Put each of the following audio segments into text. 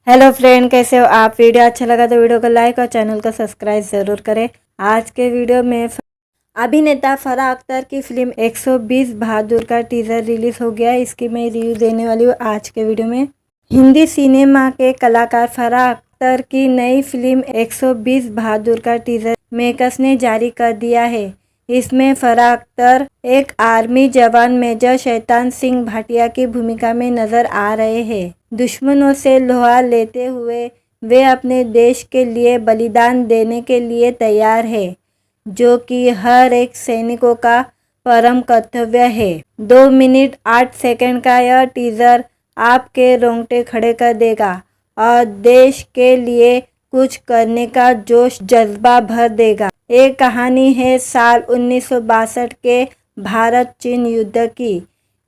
Hello friend, कैसे हो आप। वीडियो अच्छा लगा तो वीडियो को लाइक और चैनल को सब्सक्राइब ज़रूर करें। आज के वीडियो में अभिनेता फराह अख्तर की फिल्म 120 बहादुर का टीज़र रिलीज़ हो गया है। इसकी मैं रिव्यू देने वाली हूँ आज के वीडियो में। हिंदी सिनेमा के कलाकार फराह अख्तर की नई फिल्म 120 बहादुर का टीज़र मेकर्स ने जारी कर दिया है। इसमें फराह अख्तर एक आर्मी जवान मेजर शैतान सिंह भाटिया की भूमिका में नजर आ रहे हैं। दुश्मनों से लोहा लेते हुए वे अपने देश के लिए बलिदान देने के लिए तैयार है, जो कि हर एक सैनिकों का परम कर्तव्य है। 2 मिनट 8 सेकंड का यह टीज़र आपके रोंगटे खड़े कर देगा और देश के लिए कुछ करने का जोश जज्बा भर देगा। एक कहानी है साल 1962 के भारत चीन युद्ध की।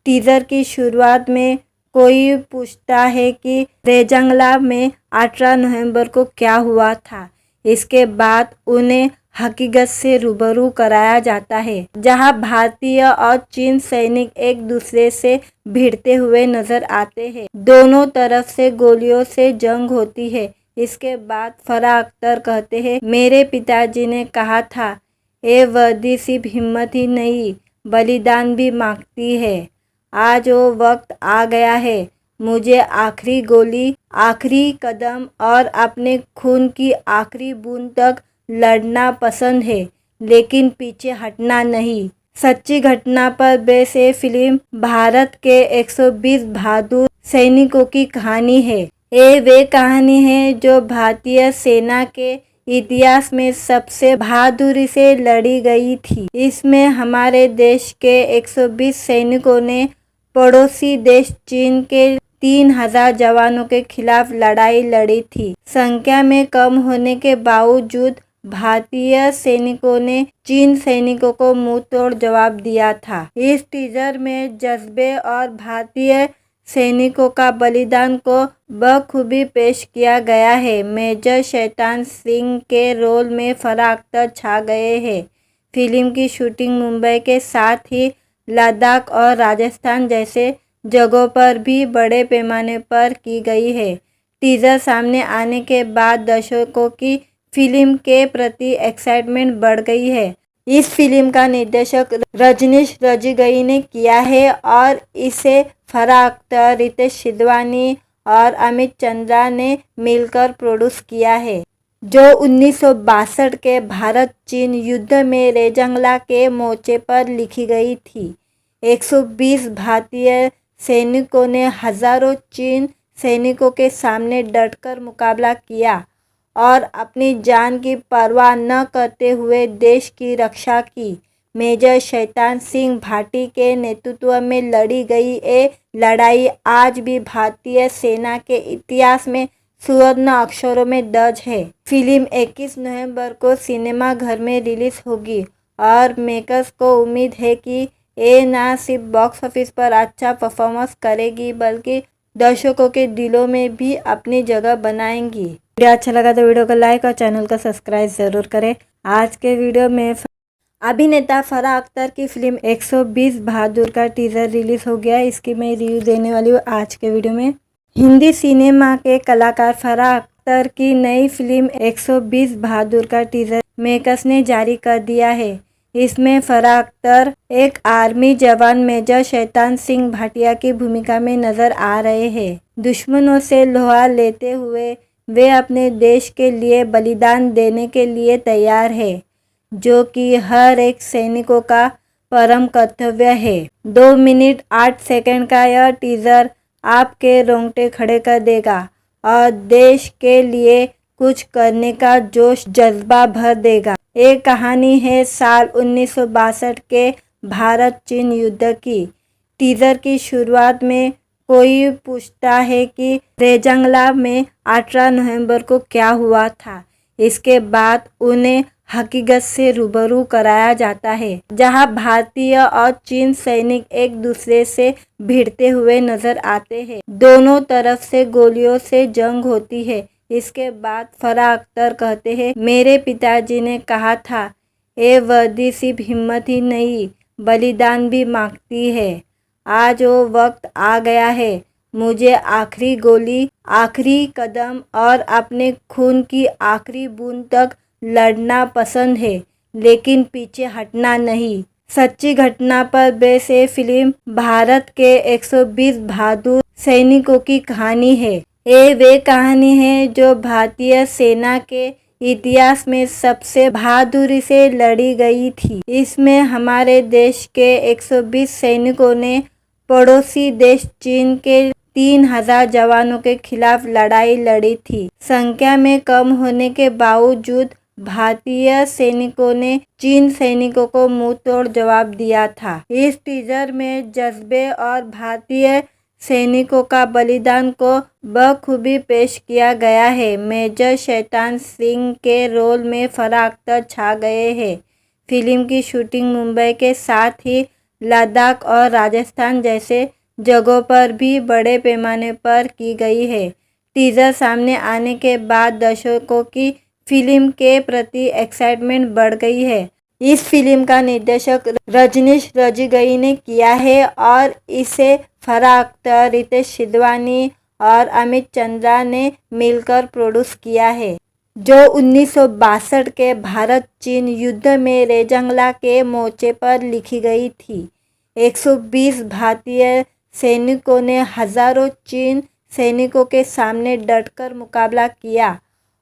टीज़र की शुरुआत में कोई पूछता है कि रेजांगला में 18 नवंबर को क्या हुआ था। इसके बाद उन्हें हकीकत से रूबरू कराया जाता है, जहां भारतीय और चीन सैनिक एक दूसरे से भिड़ते हुए नजर आते हैं। दोनों तरफ से गोलियों से जंग होती है। इसके बाद फराह अख्तर कहते हैं, मेरे पिताजी ने कहा था, ये वर्दी सिर्फ हिम्मत ही नहीं बलिदान भी मांगती है। आज वो वक्त आ गया है। मुझे आखिरी गोली, आखिरी कदम और अपने खून की आखिरी बूंद तक लड़ना पसंद है, लेकिन पीछे हटना नहीं। सच्ची घटना पर बेस ये फिल्म भारत के 120 बहादुर सैनिकों की कहानी है। ये वे कहानी है जो भारतीय सेना के इतिहास में सबसे बहादुरी से लड़ी गई थी। इसमें हमारे देश के 120 सैनिकों ने पड़ोसी देश चीन के 3000 जवानों के खिलाफ लड़ाई लड़ी थी। संख्या में कम होने के बावजूद भारतीय सैनिकों ने चीन सैनिकों को मुंह तोड़ जवाब दिया था। इस टीजर में जज्बे और भारतीय सैनिकों का बलिदान को बखूबी पेश किया गया है। मेजर शैतान सिंह के रोल में फराह अख्तर छा गए हैं। फिल्म की शूटिंग मुंबई के साथ ही लद्दाख और राजस्थान जैसे जगहों पर भी बड़े पैमाने पर की गई है। टीज़र सामने आने के बाद दर्शकों की फिल्म के प्रति एक्साइटमेंट बढ़ गई है। इस फिल्म का निर्देशक रजनीश रजगई ने किया है और इसे फराह अख्तर, रितेश सिधवानी और अमित चंद्रा ने मिलकर प्रोड्यूस किया है, जो 1962 के भारत चीन युद्ध में रेजांगला के मोर्चे पर लिखी गई थी। 120 भारतीय सैनिकों ने हजारों चीन सैनिकों के सामने डटकर मुकाबला किया और अपनी जान की परवाह न करते हुए देश की रक्षा की। मेजर शैतान सिंह भाटी के नेतृत्व में लड़ी गई ये लड़ाई आज भी भारतीय सेना के इतिहास में स्वर्ण अक्षरों में दर्ज है। फिल्म 21 नवंबर को सिनेमा घर में रिलीज होगी और मेकर्स को उम्मीद है कि ये ना सिर्फ बॉक्स ऑफिस पर अच्छा परफॉर्मेंस करेगी, बल्कि दर्शकों के दिलों में भी अपनी जगह बनाएंगी। वीडियो अच्छा लगा तो वीडियो को लाइक और चैनल को सब्सक्राइब ज़रूर करें। आज के वीडियो में अभिनेता फराह अख्तर की फिल्म 120 बहादुर का टीज़र रिलीज़ हो गया है। इसकी मैं रिव्यू देने वाली हूँ आज के वीडियो में। हिंदी सिनेमा के कलाकार फराह अख्तर की नई फिल्म 120 बहादुर का टीज़र मेकर्स ने जारी कर दिया है। इसमें फराह अख्तर एक आर्मी जवान मेजर शैतान सिंह भाटिया की भूमिका में नजर आ रहे हैं। दुश्मनों से लोहा लेते हुए वे अपने देश के लिए बलिदान देने के लिए तैयार है, जो कि हर एक सैनिकों का परम कर्तव्य है। 2 मिनट 8 सेकंड का यह टीज़र आपके रोंगटे खड़े कर देगा और देश के लिए कुछ करने का जोश जज्बा भर देगा। एक कहानी है साल 1962 के भारत चीन युद्ध की। टीज़र की शुरुआत में कोई पूछता है कि रेजांगला में 18 नवंबर को क्या हुआ था। इसके बाद उन्हें हकीकत से रूबरू कराया जाता है, जहां भारतीय और चीन सैनिक एक दूसरे से भिड़ते हुए नजर आते हैं। दोनों तरफ से गोलियों से जंग होती है। इसके बाद फराह अख्तर कहते हैं, मेरे पिताजी ने कहा था, ये वर्दी सिर्फ हिम्मत ही नहीं बलिदान भी मांगती है। आज वो वक्त आ गया है। मुझे आखिरी गोली, आखिरी कदम और अपने खून की आखिरी बूंद तक लड़ना पसंद है, लेकिन पीछे हटना नहीं। सच्ची घटना पर बेस ये फिल्म भारत के 120 बहादुर सैनिकों की कहानी है। ये वे कहानी है जो भारतीय सेना के इतिहास में सबसे बहादुरी से लड़ी गई थी। इसमें हमारे देश के 120 सैनिकों ने पड़ोसी देश चीन के 3000 जवानों के खिलाफ लड़ाई लड़ी थी। संख्या में कम होने के बावजूद भारतीय सैनिकों ने चीन सैनिकों को मुंह तोड़ जवाब दिया था। इस टीजर में जज्बे और भारतीय सैनिकों का बलिदान को बखूबी पेश किया गया है। मेजर शैतान सिंह के रोल में फराह अख्तर छा गए हैं। फिल्म की शूटिंग मुंबई के साथ ही लद्दाख और राजस्थान जैसे जगहों पर भी बड़े पैमाने पर की गई है। टीजर सामने आने के बाद दर्शकों की फिल्म के प्रति एक्साइटमेंट बढ़ गई है। इस फिल्म का निर्देशक रजनीश रजगई ने किया है और इसे फराह अख्तर, रितेश सिधवानी और अमित चंद्रा ने मिलकर प्रोड्यूस किया है, जो 1962 के भारत चीन युद्ध में रेजंगला के मोर्चे पर लिखी गई थी। 120 भारतीय सैनिकों ने हजारों चीन सैनिकों के सामने डटकर मुकाबला किया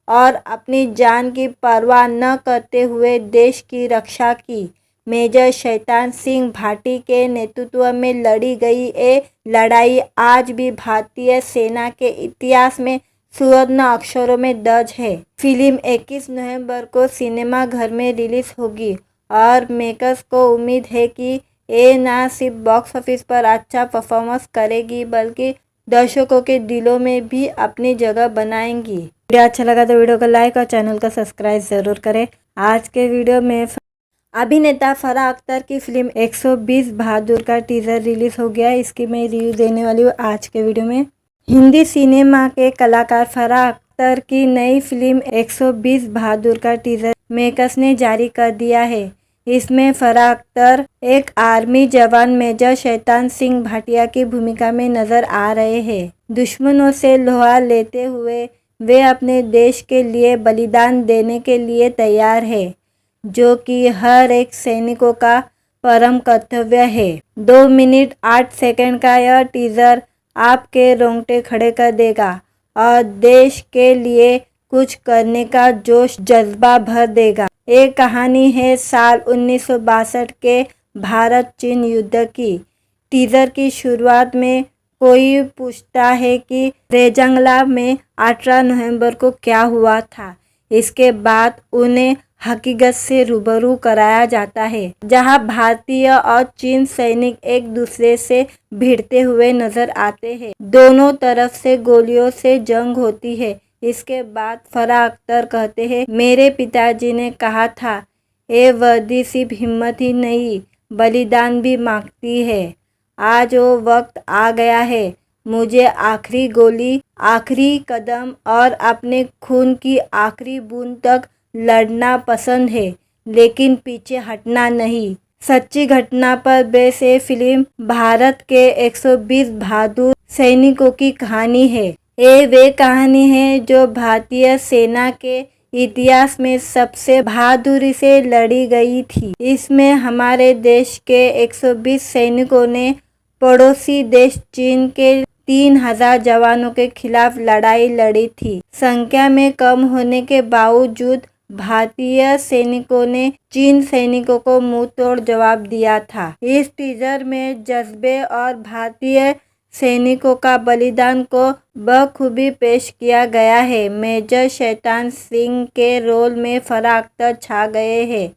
और अपनी जान की परवाह न करते हुए देश की रक्षा की। मेजर शैतान सिंह भाटी के नेतृत्व में लड़ी गई ये लड़ाई आज भी भारतीय सेना के इतिहास में सुवर्ण अक्षरों में दर्ज है। फिल्म 21 नवंबर को सिनेमा घर में रिलीज होगी और मेकर्स को उम्मीद है कि ये ना सिर्फ बॉक्स ऑफिस पर अच्छा परफॉर्मेंस करेगी, बल्कि दर्शकों के दिलों में भी अपनी जगह बनाएंगी। वीडियो अच्छा लगा तो वीडियो को लाइक और चैनल को सब्सक्राइब जरूर करें। आज के वीडियो में अभिनेता फराह अख्तर की फिल्म 120 बहादुर का टीजर रिलीज हो गया। इसकी मैं रिव्यू देने वाली हूँ आज के वीडियो में। हिंदी सिनेमा के कलाकार फराह अख्तर की नई फिल्म 120 बहादुर का टीजर मेकर्स ने जारी कर दिया है। इसमें फराह अख्तर एक आर्मी जवान मेजर शैतान सिंह भाटिया की भूमिका में नजर आ रहे हैं। दुश्मनों से लोहा लेते हुए वे अपने देश के लिए बलिदान देने के लिए तैयार है, जो कि हर एक सैनिकों का परम कर्तव्य है। 2 मिनट 8 सेकंड का यह टीजर आपके रोंगटे खड़े कर देगा और देश के लिए कुछ करने का जोश जज्बा भर देगा। एक कहानी है साल 1962 के भारत चीन युद्ध की। टीजर की शुरुआत में कोई पूछता है कि रेजंगला में 18 नवंबर को क्या हुआ था। इसके बाद उन्हें हकीकत से रूबरू कराया जाता है, जहां भारतीय और चीन सैनिक एक दूसरे से भिड़ते हुए नजर आते हैं। दोनों तरफ से गोलियों से जंग होती है। इसके बाद फराह अख्तर कहते हैं, मेरे पिताजी ने कहा था, ये वर्दी सिर्फ हिम्मत ही नहीं बलिदान भी मांगती है। आज वो वक्त आ गया है। मुझे आखिरी गोली, आखिरी कदम और अपने खून की आखिरी बूंद तक लड़ना पसंद है, लेकिन पीछे हटना नहीं। सच्ची घटना पर बेस ये फिल्म भारत के 120 बहादुर सैनिकों की कहानी है। ये वे कहानी है जो भारतीय सेना के इतिहास में सबसे बहादुरी से लड़ी गई थी। इसमें हमारे देश के 120 सैनिकों ने पड़ोसी देश चीन के 3000 जवानों के खिलाफ लड़ाई लड़ी थी। संख्या में कम होने के बावजूद भारतीय सैनिकों ने चीन सैनिकों को मुंह तोड़ जवाब दिया था। इस टीजर में जज्बे और भारतीय सैनिकों का बलिदान को बखूबी पेश किया गया है। मेजर शैतान सिंह के रोल में फराह अख्तर छा गए हैं।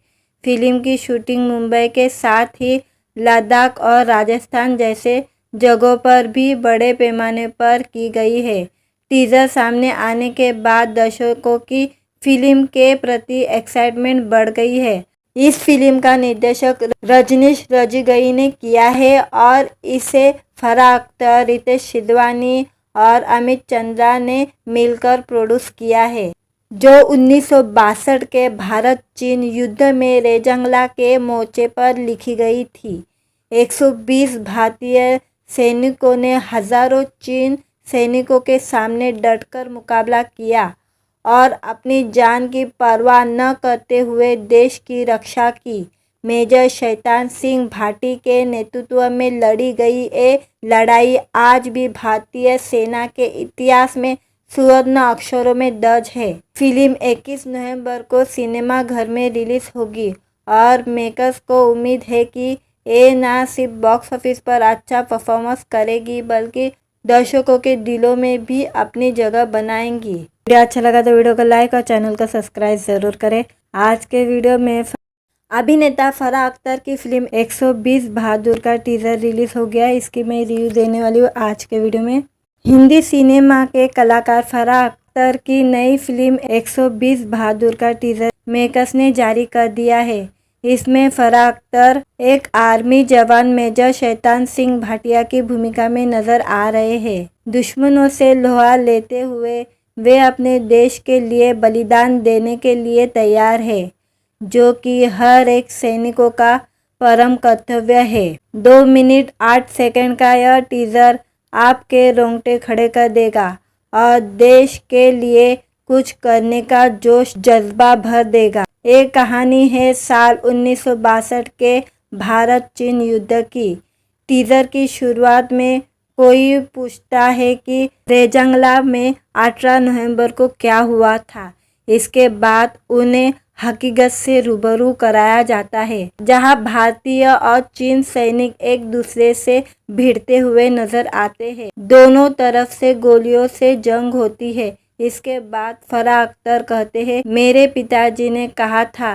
फिल्म की शूटिंग मुंबई के साथ ही लद्दाख और राजस्थान जैसे जगहों पर भी बड़े पैमाने पर की गई है। टीजर सामने आने के बाद दर्शकों की फिल्म के प्रति एक्साइटमेंट बढ़ गई है। इस फिल्म का निर्देशक रजनीश रजगई ने किया है और इसे फराह अख्तर, रितेश सिधवानी और अमित चंद्रा ने मिलकर प्रोड्यूस किया है, जो 1962 के भारत चीन युद्ध में रेजंगला के मोर्चे पर लिखी गई थी। 120 भारतीय सैनिकों ने हजारों चीन सैनिकों के सामने डटकर मुकाबला किया और अपनी जान की परवाह न करते हुए देश की रक्षा की। मेजर शैतान सिंह भाटी के नेतृत्व में लड़ी गई ये लड़ाई आज भी भारतीय सेना के इतिहास में सुवर्ण अक्षरों में दर्ज है। फिल्म 21 नवंबर को सिनेमा घर में रिलीज होगी और मेकर्स को उम्मीद है कि ये ना सिर्फ बॉक्स ऑफिस पर अच्छा परफॉर्मेंस करेगी बल्कि दर्शकों के दिलों में भी अपनी जगह बनाएंगी। वीडियो अच्छा लगा तो वीडियो को लाइक और चैनल को सब्सक्राइब ज़रूर करें। आज के वीडियो में अभिनेता फराह अख्तर की फिल्म 120 बहादुर का टीज़र रिलीज हो गया। इसकी मैं रिव्यू देने वाली हूँ आज के वीडियो में। हिंदी सिनेमा के कलाकार फराह अख्तर की नई फिल्म 120 बहादुर का टीज़र मेकर्स ने जारी कर दिया है। इसमें फराह अख्तर एक आर्मी जवान मेजर शैतान सिंह भाटिया की भूमिका में नजर आ रहे हैं। दुश्मनों से लोहा लेते हुए वे अपने देश के लिए बलिदान देने के लिए तैयार है, जो कि हर एक सैनिकों का परम कर्तव्य है। 2 मिनट 8 सेकंड का यह टीज़र आपके रोंगटे खड़े कर देगा और देश के लिए कुछ करने का जोश जज्बा भर देगा। एक कहानी है साल 1962 के भारत चीन युद्ध की। टीज़र की शुरुआत में कोई पूछता है कि रेजंगला में 18 नवंबर को क्या हुआ था। इसके बाद उन्हें हकीकत से रूबरू कराया जाता है, जहां भारतीय और चीन सैनिक एक दूसरे से भिड़ते हुए नजर आते हैं। दोनों तरफ से गोलियों से जंग होती है। इसके बाद फराह अख्तर कहते हैं, मेरे पिताजी ने कहा था,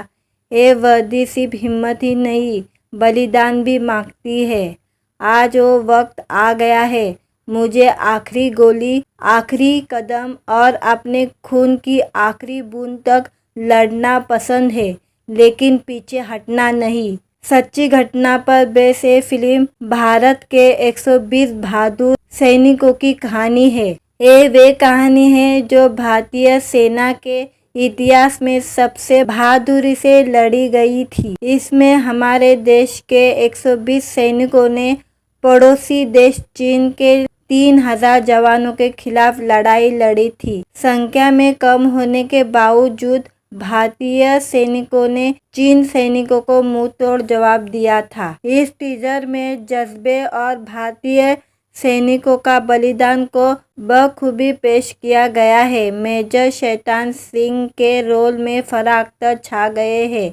ये वर्दी सिर्फ हिम्मत ही नहीं बलिदान भी मांगती है। आज वो वक्त आ गया है। मुझे आखिरी गोली, आखिरी कदम और अपने खून की आखिरी बूंद तक लड़ना पसंद है, लेकिन पीछे हटना नहीं। सच्ची घटना पर बेस ये फिल्म भारत के 120 बहादुर सैनिकों की कहानी है। ये वे कहानी है जो भारतीय सेना के इतिहास में सबसे बहादुरी से लड़ी गई थी। इसमें हमारे देश के 120 सैनिकों ने पड़ोसी देश चीन के 3000 जवानों के खिलाफ लड़ाई लड़ी थी। संख्या में कम होने के बावजूद भारतीय सैनिकों ने चीन सैनिकों को मुंह तोड़ जवाब दिया था। इस टीजर में जज्बे और भारतीय सैनिकों का बलिदान को बखूबी पेश किया गया है। मेजर शैतान सिंह के रोल में फराह अख्तर छा गए हैं।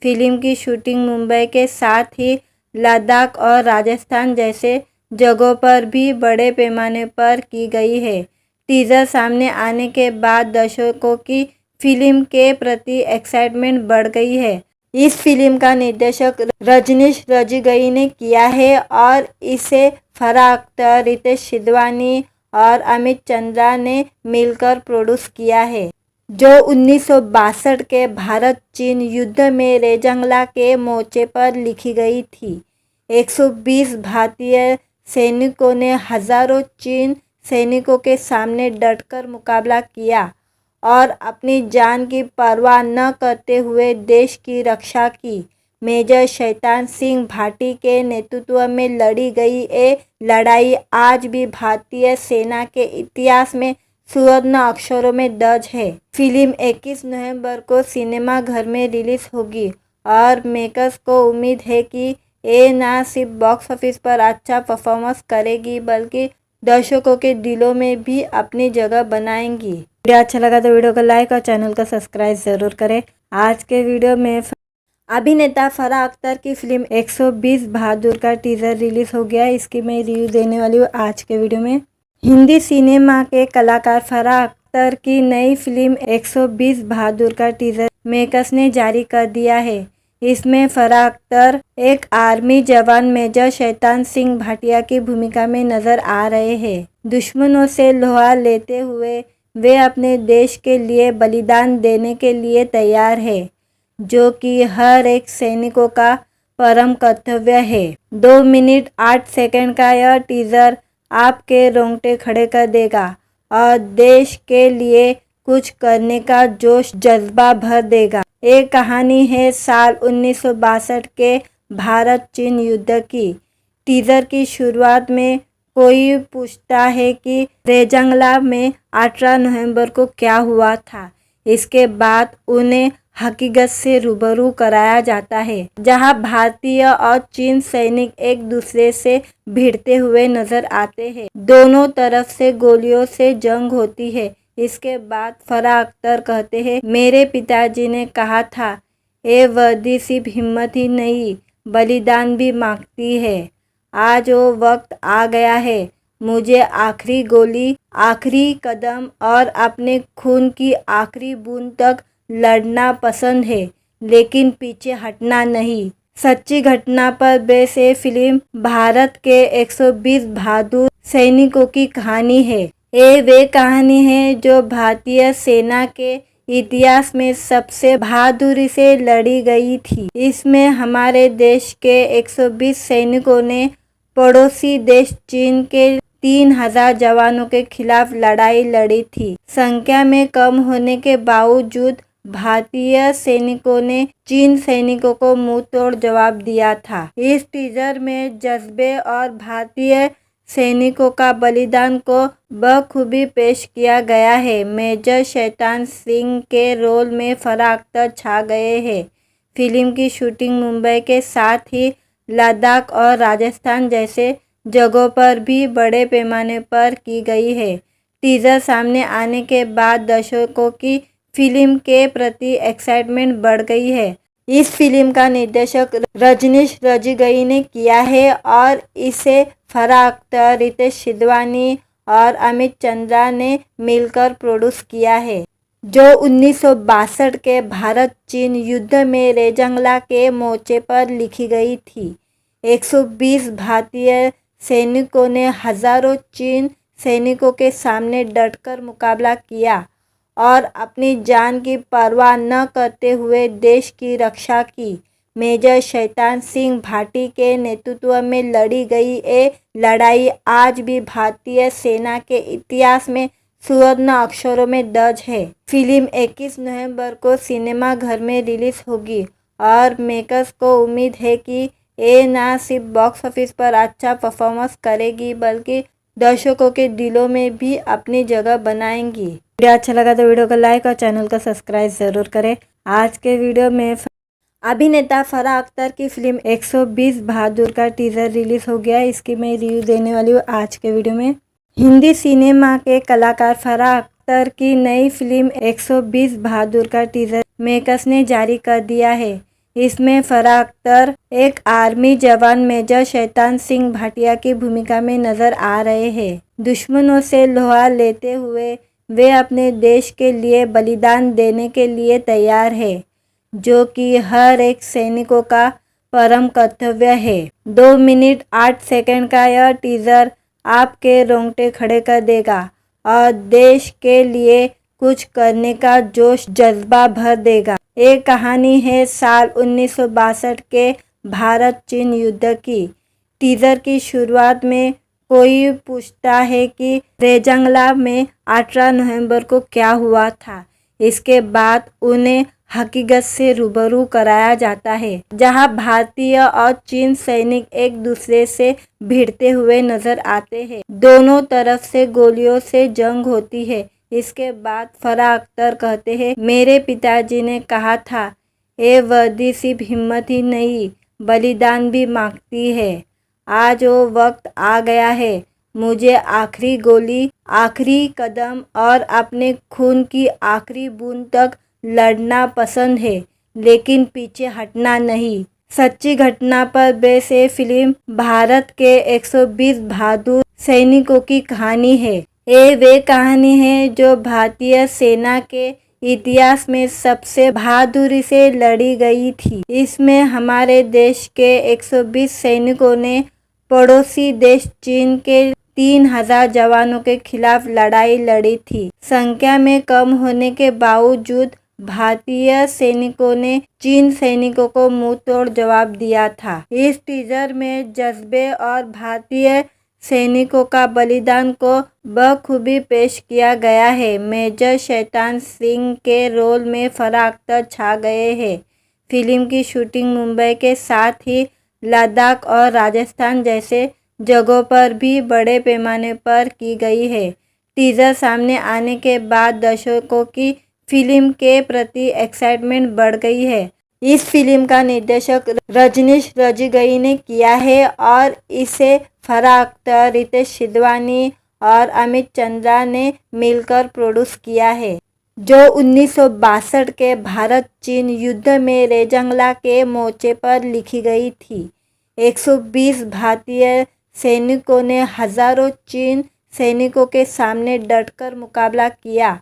फिल्म की शूटिंग मुंबई के साथ ही लद्दाख और राजस्थान जैसे जगहों पर भी बड़े पैमाने पर की गई है। टीजर सामने आने के बाद दर्शकों की फिल्म के प्रति एक्साइटमेंट बढ़ गई है। इस फिल्म का निर्देशक रजनीश रजगई ने किया है और इसे फराह अख्तर, रितेश सिधवानी और अमित चंद्रा ने मिलकर प्रोड्यूस किया है, जो 1962 के भारत चीन युद्ध में रेजंगला के मोर्चे पर लिखी गई थी। 120 भारतीय सैनिकों ने हजारों चीन सैनिकों के सामने डटकर मुकाबला किया और अपनी जान की परवाह न करते हुए देश की रक्षा की। मेजर शैतान सिंह भाटी के नेतृत्व में लड़ी गई ये लड़ाई आज भी भारतीय सेना के इतिहास में सुवर्ण अक्षरों में दर्ज है। फिल्म 21 नवंबर को सिनेमा घर में रिलीज होगी और मेकर्स को उम्मीद है कि ये ना सिर्फ बॉक्स ऑफिस पर अच्छा परफॉर्मेंस करेगी बल्कि दर्शकों के दिलों में भी अपनी जगह बनाएंगी। वीडियो अच्छा लगा तो वीडियो को लाइक और चैनल को सब्सक्राइब ज़रूर करें। आज के वीडियो में अभिनेता फराह अख्तर की फिल्म 120 बहादुर का टीज़र रिलीज हो गया। इसकी मैं रिव्यू देने वाली हूँ आज के वीडियो में। हिंदी सिनेमा के कलाकार फराह अख्तर की नई फिल्म 120 बहादुर का टीज़र मेकर्स ने जारी कर दिया है। इसमें फराह अख्तर एक आर्मी जवान मेजर शैतान सिंह भाटिया की भूमिका में नजर आ रहे हैं। दुश्मनों से लोहा लेते हुए वे अपने देश के लिए बलिदान देने के लिए तैयार है, जो कि हर एक सैनिकों का परम कर्तव्य है। 2 मिनट 8 सेकंड का यह टीज़र आपके रोंगटे खड़े कर देगा और देश के लिए कुछ करने का जोश जज्बा भर देगा। एक कहानी है साल 1962 के भारत चीन युद्ध की। टीजर की शुरुआत में कोई पूछता है कि रेजंगला में 18 नवंबर को क्या हुआ था। इसके बाद उन्हें हकीकत से रूबरू कराया जाता है, जहां भारतीय और चीन सैनिक एक दूसरे से भिड़ते हुए नजर आते हैं। दोनों तरफ से गोलियों से जंग होती है। इसके बाद फराह अख्तर कहते हैं, मेरे पिताजी ने कहा था, ये वर्दी सिर्फ हिम्मत ही नहीं बलिदान भी मांगती है। आज वो वक्त आ गया है। मुझे आखिरी गोली, आखिरी कदम और अपने खून की आखिरी बूंद तक लड़ना पसंद है, लेकिन पीछे हटना नहीं। सच्ची घटना पर बेस ये फिल्म भारत के 120 बहादुर सैनिकों की कहानी है। ये वे कहानी है जो भारतीय सेना के इतिहास में सबसे बहादुरी से लड़ी गई थी। इसमें हमारे देश के 120 सैनिकों ने पड़ोसी देश चीन के 3000 जवानों के खिलाफ लड़ाई लड़ी थी। संख्या में कम होने के बावजूद भारतीय सैनिकों ने चीन सैनिकों को मुंह तोड़ जवाब दिया था। इस टीजर में जज्बे और भारतीय सैनिकों का बलिदान को बखूबी पेश किया गया है। मेजर शैतान सिंह के रोल में फराह अख्तर छा गए हैं। फिल्म की शूटिंग मुंबई के साथ ही लद्दाख और राजस्थान जैसे जगहों पर भी बड़े पैमाने पर की गई है। टीजर सामने आने के बाद दर्शकों की फिल्म के प्रति एक्साइटमेंट बढ़ गई है। इस फिल्म का निर्देशक रजनीश रजगई ने किया है और इसे फराह अख्तर, रितेश सिधवानी और अमित चंद्रा ने मिलकर प्रोड्यूस किया है, जो 1962 के भारत चीन युद्ध में रेजंगला के मोर्चे पर लिखी गई थी। 120 भारतीय सैनिकों ने हजारों चीन सैनिकों के सामने डटकर मुकाबला किया और अपनी जान की परवाह न करते हुए देश की रक्षा की। मेजर शैतान सिंह भाटी के नेतृत्व में लड़ी गई ये लड़ाई आज भी भारतीय सेना के इतिहास में स्वर्ण अक्षरों में दर्ज है। फिल्म 21 नवंबर को सिनेमा घर में रिलीज होगी और मेकर्स को उम्मीद है कि ये न सिर्फ बॉक्स ऑफिस पर अच्छा परफॉर्मेंस करेगी, बल्कि दर्शकों के दिलों में भी अपनी जगह बनाएंगी। वीडियो अच्छा लगा तो वीडियो को लाइक और चैनल को सब्सक्राइब जरूर करें। आज के वीडियो में अभिनेता फराह अख्तर की फिल्म 120 बहादुर का टीजर रिलीज हो गया। इसकी मैं रिव्यू देने वाली हूँ आज के वीडियो में। हिंदी सिनेमा के कलाकार फराह अख्तर की नई फिल्म 120 बहादुर का टीजर मेकर्स ने जारी कर दिया है। इसमें फराह अख्तर एक आर्मी जवान मेजर शैतान सिंह भाटिया की भूमिका में नजर आ रहे हैं। दुश्मनों से लोहा लेते हुए वे अपने देश के लिए बलिदान देने के लिए तैयार है, जो कि हर एक सैनिकों का परम कर्तव्य है। 2 मिनट 8 सेकंड का यह टीजर आपके रोंगटे खड़े कर देगा और देश के लिए कुछ करने का जोश जज्बा भर देगा। ये कहानी है साल 1962 के भारत चीन युद्ध की। टीजर की शुरुआत में कोई पूछता है कि रेजंगला में 18 नवंबर को क्या हुआ था। इसके बाद उन्हें हकीकत से रूबरू कराया जाता है, जहां भारतीय और चीन सैनिक एक दूसरे से भिड़ते हुए नजर आते हैं। दोनों तरफ से गोलियों से जंग होती है। इसके बाद फराह अख्तर कहते हैं, मेरे पिताजी ने कहा था, ये वर्दी सिर्फ हिम्मत ही नहीं बलिदान भी मांगती है। आज वो वक्त आ गया है। मुझे आखिरी गोली, आखिरी कदम और अपने खून की आखिरी बूंद तक लड़ना पसंद है, लेकिन पीछे हटना नहीं। सच्ची घटना पर बेस ये फिल्म भारत के 120 बहादुर सैनिकों की कहानी है। ये वे कहानी है जो भारतीय सेना के इतिहास में सबसे बहादुरी से लड़ी गई थी। इसमें हमारे देश के 120 सैनिकों ने पड़ोसी देश चीन के 3000 जवानों के खिलाफ लड़ाई लड़ी थी। संख्या में कम होने के बावजूद भारतीय सैनिकों ने चीन सैनिकों को मुंह तोड़ जवाब दिया था। इस टीजर में जज्बे और भारतीय सैनिकों का बलिदान को बखूबी पेश किया गया है। मेजर शैतान सिंह के रोल में फराह अख्तर छा गए हैं। फिल्म की शूटिंग मुंबई के साथ ही लद्दाख और राजस्थान जैसे जगहों पर भी बड़े पैमाने पर की गई है। टीजर सामने आने के बाद दर्शकों की फिल्म के प्रति एक्साइटमेंट बढ़ गई है। इस फिल्म का निर्देशक रजनीश रजगई ने किया है और इसे फराह अख्तर, रितेश सिधवानी और अमित चंद्रा ने मिलकर प्रोड्यूस किया है, जो 1962 के भारत चीन युद्ध में रेजंगला के मोर्चे पर लिखी गई थी। 120 भारतीय सैनिकों ने हजारों चीन सैनिकों के सामने डटकर मुकाबला किया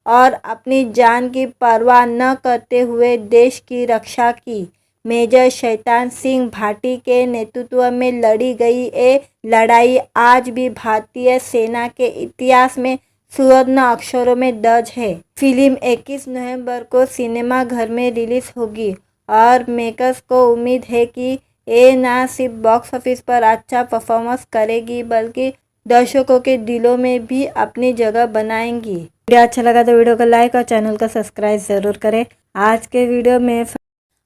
और अपनी जान की परवाह न करते हुए देश की रक्षा की। मेजर शैतान सिंह भाटी के नेतृत्व में लड़ी गई ये लड़ाई आज भी भारतीय सेना के इतिहास में स्वर्ण अक्षरों में दर्ज है। फिल्म 21 नवंबर को सिनेमा घर में रिलीज होगी और मेकर्स को उम्मीद है कि ये न सिर्फ बॉक्स ऑफिस पर अच्छा परफॉर्मेंस करेगी बल्कि दर्शकों के दिलों में भी अपनी जगह बनाएंगी। वीडियो अच्छा लगा तो वीडियो को लाइक और चैनल को सब्सक्राइब ज़रूर करें। आज के वीडियो में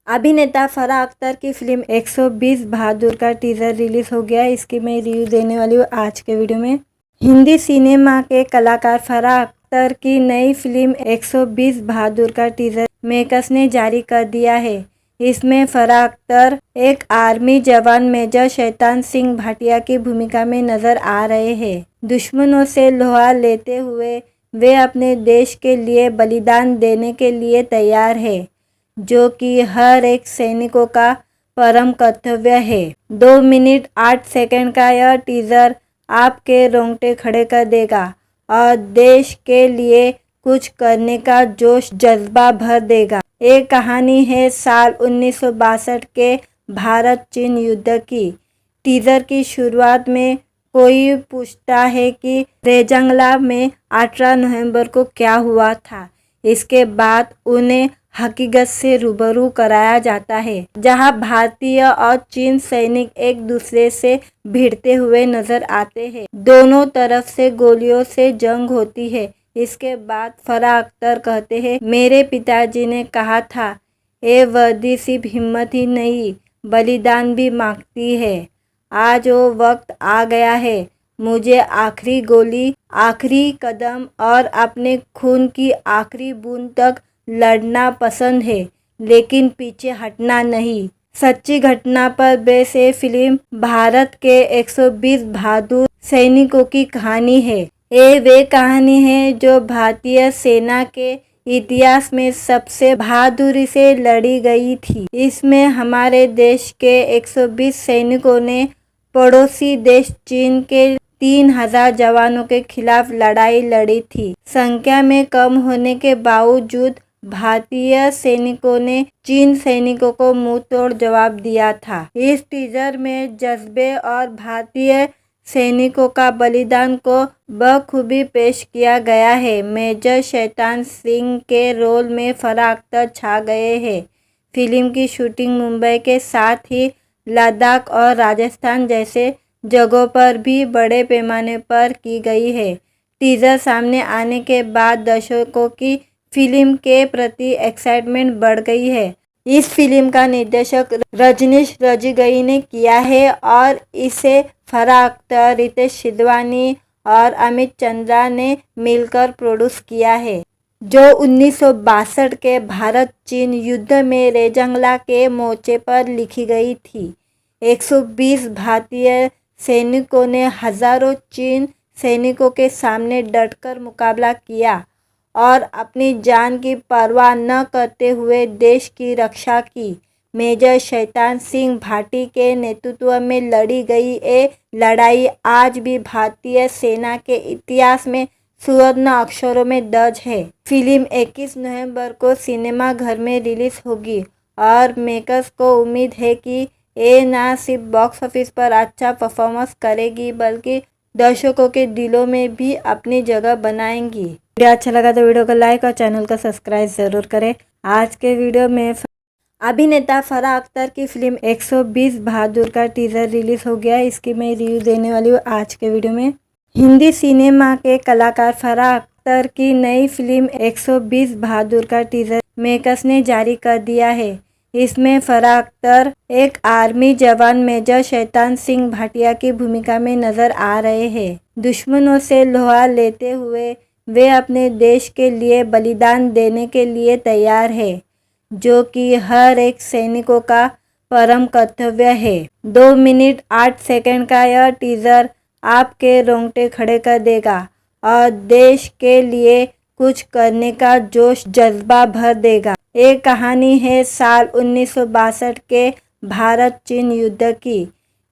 अभिनेता फराह अख्तर की फिल्म 120 बहादुर का टीजर रिलीज हो गया। इसकी मैं रिव्यू देने वाली हूँ आज के वीडियो में। हिंदी सिनेमा के कलाकार फराह अख्तर की नई फिल्म 120 बहादुर का टीजर मेकर्स ने जारी कर दिया है। इसमें फराह अख्तर एक आर्मी जवान मेजर शैतान सिंह भाटिया की भूमिका में नजर आ रहे हैं। दुश्मनों से लोहा लेते हुए वे अपने देश के लिए बलिदान देने के लिए तैयार है, जो कि हर एक सैनिकों का परम कर्तव्य है। 2 मिनट 8 सेकंड का यह टीजर आपके रोंगटे खड़े कर देगा और देश के लिए कुछ करने का जोश जज्बा भर देगा। एक कहानी है साल 1962 के भारत चीन युद्ध की। टीजर की शुरुआत में कोई पूछता है कि रेजंगला में 18 नवंबर को क्या हुआ था। इसके बाद उन्हें हकीकत से रूबरू कराया जाता है, जहां भारतीय और चीन सैनिक एक दूसरे से भिड़ते हुए नजर आते हैं। दोनों तरफ से गोलियों से जंग होती है। इसके बाद फराह अख्तर कहते हैं, मेरे पिताजी ने कहा था, ये वर्दी सिर्फ हिम्मत ही नहीं बलिदान भी मांगती है। आज वो वक्त आ गया है। मुझे आखिरी गोली, आखिरी कदम और अपने खून की आखिरी बूंद तक लड़ना पसंद है, लेकिन पीछे हटना नहीं। सच्ची घटना पर बेस ये फिल्म भारत के 120 बहादुर सैनिकों की कहानी है। ये वे कहानी है जो भारतीय सेना के इतिहास में सबसे बहादुरी से लड़ी गई थी। इसमें हमारे देश के 120 सैनिकों ने पड़ोसी देश चीन के 3000 जवानों के खिलाफ लड़ाई लड़ी थी। संख्या में कम होने के बावजूद भारतीय सैनिकों ने चीन सैनिकों को मुंह तोड़ जवाब दिया था। इस टीजर में जज्बे और भारतीय सैनिकों का बलिदान को बखूबी पेश किया गया है। मेजर शैतान सिंह के रोल में फराह अख्तर छा गए हैं। फिल्म की शूटिंग मुंबई के साथ ही लद्दाख और राजस्थान जैसे जगहों पर भी बड़े पैमाने पर की गई है। टीजर सामने आने के बाद दर्शकों की फिल्म के प्रति एक्साइटमेंट बढ़ गई है। इस फिल्म का निर्देशक रजनीश रजगई ने किया है और इसे फराह अख्तर, रितेश सिधवानी और अमित चंद्रा ने मिलकर प्रोड्यूस किया है, जो 1962 के भारत चीन युद्ध में रेजंगला के मोर्चे पर लिखी गई थी। 120 भारतीय सैनिकों ने हजारों चीन सैनिकों के सामने डटकर मुकाबला किया और अपनी जान की परवाह न करते हुए देश की रक्षा की। मेजर शैतान सिंह भाटी के नेतृत्व में लड़ी गई ये लड़ाई आज भी भारतीय सेना के इतिहास में स्वर्ण अक्षरों में दर्ज है। फिल्म 21 नवंबर को सिनेमा घर में रिलीज होगी और मेकर्स को उम्मीद है कि ये न सिर्फ बॉक्स ऑफिस पर अच्छा परफॉर्मेंस करेगी बल्कि दर्शकों के दिलों में भी अपनी जगह बनाएंगी। वीडियो अच्छा लगा तो वीडियो को लाइक और चैनल को सब्सक्राइब ज़रूर करें। आज के वीडियो में अभिनेता फराह अख्तर की फिल्म 120 बहादुर का टीजर रिलीज हो गया। इसकी मैं रिव्यू देने वाली हूँ आज के वीडियो में। हिंदी सिनेमा के कलाकार फराह अख्तर की नई फिल्म 120 बहादुर का टीजर मेकर्स ने जारी कर दिया है। इसमें फराह अख्तर एक आर्मी जवान मेजर शैतान सिंह भाटिया की भूमिका में नजर आ रहे हैं। दुश्मनों से लोहा लेते हुए वे अपने देश के लिए बलिदान देने के लिए तैयार है, जो कि हर एक सैनिकों का परम कर्तव्य है। 2 मिनट 8 सेकंड का यह टीजर आपके रोंगटे खड़े कर देगा और देश के लिए कुछ करने का जोश जज्बा भर देगा। एक कहानी है साल 1962 के भारत चीन युद्ध की।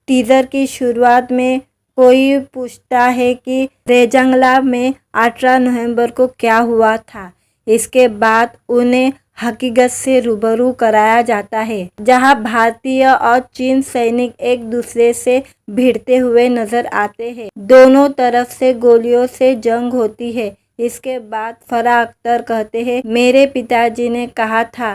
टीजर की शुरुआत में कोई पूछता है कि रेजांगला में 18 नवंबर को क्या हुआ था। इसके बाद उन्हें हकीकत से रूबरू कराया जाता है, जहां भारतीय और चीन सैनिक एक दूसरे से भिड़ते हुए नजर आते हैं। दोनों तरफ से गोलियों से जंग होती है। इसके बाद फराह अख्तर कहते हैं, मेरे पिताजी ने कहा था,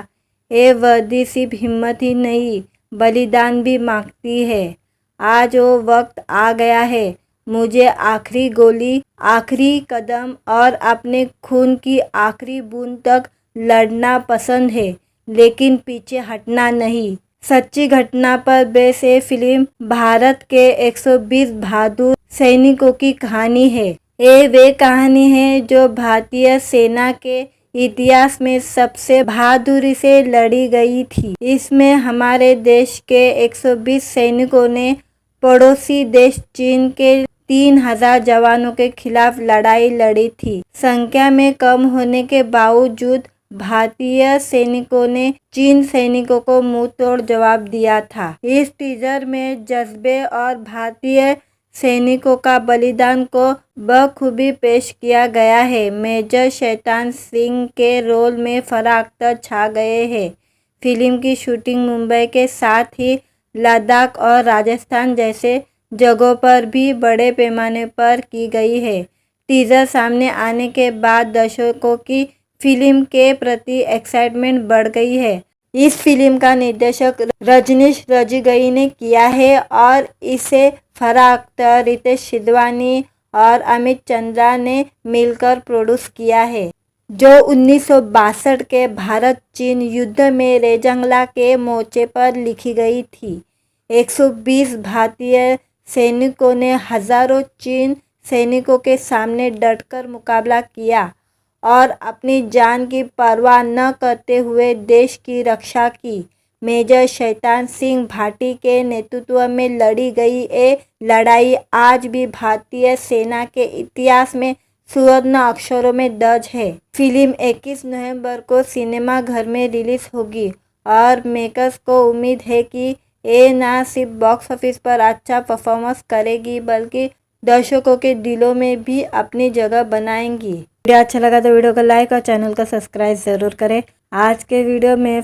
ये वर्दी सिर्फ हिम्मत ही नहीं बलिदान भी मांगती है। आज वो वक्त आ गया है। मुझे आखिरी गोली, आखिरी कदम और अपने खून की आखिरी बूंद तक लड़ना पसंद है, लेकिन पीछे हटना नहीं। सच्ची घटना पर बेस ये फिल्म भारत के 120 बहादुर सैनिकों की कहानी है। ये वे कहानी है जो भारतीय सेना के इतिहास में सबसे बहादुरी से लड़ी गई थी। इसमें हमारे देश के 120 सैनिकों ने पड़ोसी देश चीन के 3000 जवानों के खिलाफ लड़ाई लड़ी थी। संख्या में कम होने के बावजूद भारतीय सैनिकों ने चीन सैनिकों को मुंह तोड़ जवाब दिया था। इस टीजर में जज्बे और भारतीय सैनिकों का बलिदान को बखूबी पेश किया गया है। मेजर शैतान सिंह के रोल में फराह अख्तर छा गए हैं। फिल्म की शूटिंग मुंबई के साथ ही लद्दाख और राजस्थान जैसे जगहों पर भी बड़े पैमाने पर की गई है। टीजर सामने आने के बाद दर्शकों की फिल्म के प्रति एक्साइटमेंट बढ़ गई है। इस फिल्म का निर्देशक रजनीश रजगई ने किया है और इसे फराह अख्तर, रितेश सिधवानी और अमित चंद्रा ने मिलकर प्रोड्यूस किया है, जो 1962 के भारत चीन युद्ध में रेजांगला के मोर्चे पर लिखी गई थी। 120 भारतीय सैनिकों ने हजारों चीन सैनिकों के सामने डटकर मुकाबला किया और अपनी जान की परवाह न करते हुए देश की रक्षा की। मेजर शैतान सिंह भाटी के नेतृत्व में लड़ी गई ये लड़ाई आज भी भारतीय सेना के इतिहास में स्वर्ण अक्षरों में दर्ज है। फिल्म 21 नवंबर को सिनेमा घर में रिलीज होगी और मेकर्स को उम्मीद है कि ये न सिर्फ बॉक्स ऑफिस पर अच्छा परफॉर्मेंस करेगी, बल्कि दर्शकों के दिलों में भी अपनी जगह बनाएंगी। वीडियो अच्छा लगा तो वीडियो को लाइक और चैनल को सब्सक्राइब जरूर करें। आज के वीडियो में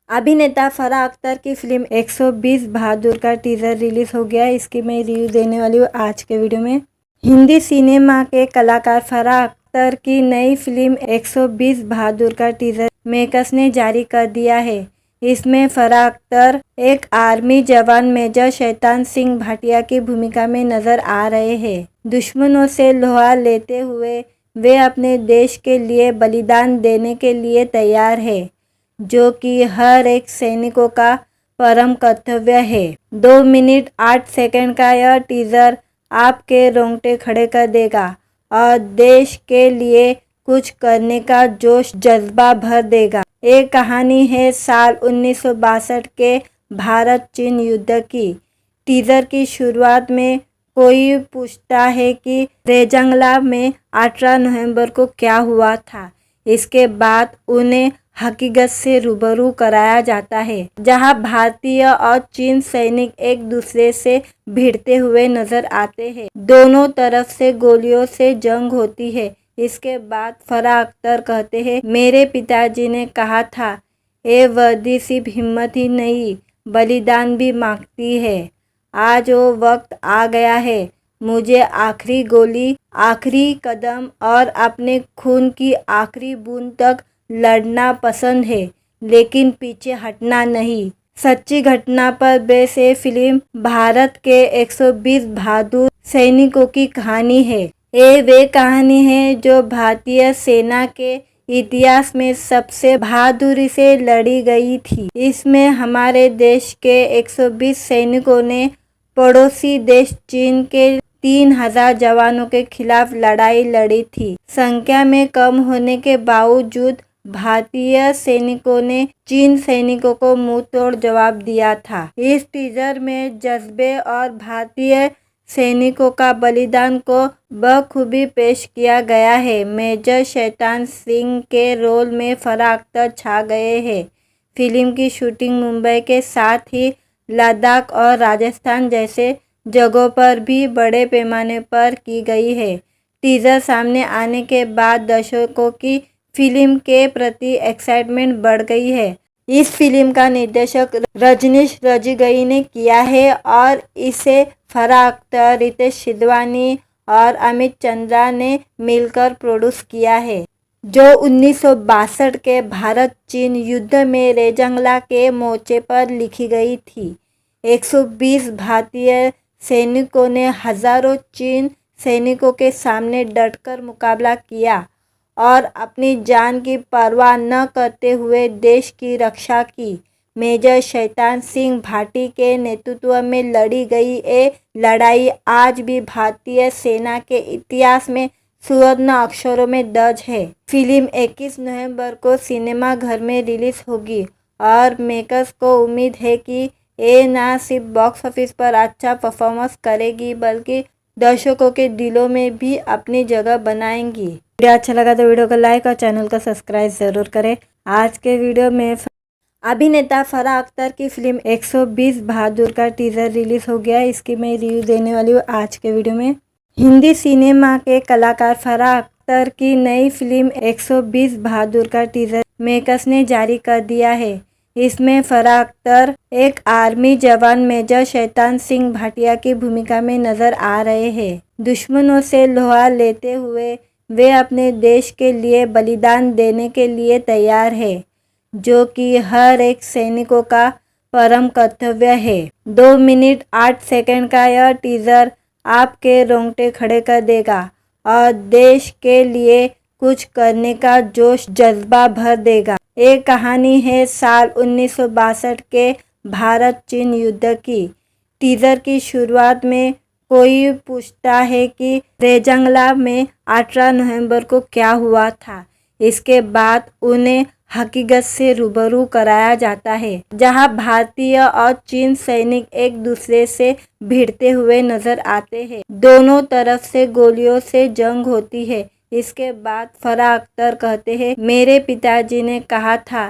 अभिनेता फराह अख्तर की फिल्म 120 बहादुर का टीजर रिलीज हो गया। इसकी मैं रिव्यू देने वाली हूँ आज के वीडियो में। हिंदी सिनेमा के कलाकार फराह अख्तर की नई फिल्म 120 बहादुर का टीजर मेकर्स ने जारी कर दिया है। इसमें फराह अख्तर एक आर्मी जवान मेजर शैतान सिंह भाटिया की भूमिका में नजर आ रहे हैं। दुश्मनों से लोहा लेते हुए वे अपने देश के लिए बलिदान देने के लिए तैयार है, जो कि हर एक सैनिकों का परम कर्तव्य है। 2 मिनट 8 सेकंड का यह टीजर आपके रोंगटे खड़े कर देगा और देश के लिए कुछ करने का जोश जज्बा भर देगा। एक कहानी है साल 1962 के भारत चीन युद्ध की। टीजर की शुरुआत में कोई पूछता है कि रेजांगला में 18 नवंबर को क्या हुआ था। इसके बाद उन्हें हकीकत से रूबरू कराया जाता है, जहां भारतीय और चीन सैनिक एक दूसरे से भिड़ते हुए नजर आते हैं। दोनों तरफ से गोलियों से जंग होती है। इसके बाद फराह अख्तर कहते हैं, मेरे पिताजी ने कहा था, ये वर्दी सिर्फ हिम्मत ही नहीं बलिदान भी मांगती है। आज वो वक्त आ गया है। मुझे आखिरी गोली, आखिरी कदम और अपने खून की आखिरी बूंद तक लड़ना पसंद है, लेकिन पीछे हटना नहीं। सच्ची घटना पर बेस ये फिल्म भारत के 120 बहादुर सैनिकों की कहानी है। ये वे कहानी है जो भारतीय सेना के इतिहास में सबसे बहादुरी से लड़ी गई थी। इसमें हमारे देश के 120 सैनिकों ने पड़ोसी देश चीन के 3000 जवानों के खिलाफ लड़ाई लड़ी थी। संख्या में कम होने के बावजूद भारतीय सैनिकों ने चीन सैनिकों को मुंह तोड़ जवाब दिया था। इस टीजर में जज्बे और भारतीय सैनिकों का बलिदान को बखूबी पेश किया गया है। मेजर शैतान सिंह के रोल में फराह अख्तर छा गए हैं। फिल्म की शूटिंग मुंबई के साथ ही लद्दाख और राजस्थान जैसे जगहों पर भी बड़े पैमाने पर की गई है। टीजर सामने आने के बाद दर्शकों की फिल्म के प्रति एक्साइटमेंट बढ़ गई है। इस फिल्म का निर्देशक रजनीश रजगई ने किया है और इसे फराह अख्तर, रितेश सिधवानी और अमित चंद्रा ने मिलकर प्रोड्यूस किया है, जो 1962 के भारत चीन युद्ध में रेजंगला के मोर्चे पर लिखी गई थी। 120 भारतीय सैनिकों ने हजारों चीन सैनिकों के सामने डटकर मुकाबला किया और अपनी जान की परवाह न करते हुए देश की रक्षा की। मेजर शैतान सिंह भाटी के नेतृत्व में लड़ी गई ये लड़ाई आज भी भारतीय सेना के इतिहास में स्वर्ण अक्षरों में दर्ज है। फिल्म 21 नवंबर को सिनेमा घर में रिलीज होगी और मेकर्स को उम्मीद है कि ये ना सिर्फ बॉक्स ऑफिस पर अच्छा परफॉर्मेंस करेगी बल्कि दर्शकों के दिलों में भी अपनी जगह बनाएंगी। वीडियो अच्छा लगा तो वीडियो को लाइक और चैनल को सब्सक्राइब जरूर करें। आज के वीडियो में अभिनेता फराह अख्तर की फिल्म 120 बहादुर का टीजर रिलीज हो गया। इसकी मैं रिव्यू देने वाली हूँ आज के वीडियो में। हिंदी सिनेमा के कलाकार फराह अख्तर की नई फिल्म 120 बहादुर का टीजर मेकर्स ने जारी कर दिया है। इसमें फराह अख्तर एक आर्मी जवान मेजर शैतान सिंह भाटिया की भूमिका में नजर आ रहे हैं। दुश्मनों से लोहा लेते हुए वे अपने देश के लिए बलिदान देने के लिए तैयार है, जो कि हर एक सैनिकों का परम कर्तव्य है। 2 मिनट 8 सेकंड का यह टीजर आपके रोंगटे खड़े कर देगा और देश के लिए कुछ करने का जोश जज्बा भर देगा। एक कहानी है साल 1962 के भारत चीन युद्ध की। टीजर की शुरुआत में कोई पूछता है कि रेजंगला में 18 नवंबर को क्या हुआ था। इसके बाद उन्हें हकीकत से रूबरू कराया जाता है, जहां भारतीय और चीन सैनिक एक दूसरे से भिड़ते हुए नजर आते हैं। दोनों तरफ से गोलियों से जंग होती है। इसके बाद फराह अख्तर कहते हैं, मेरे पिताजी ने कहा था,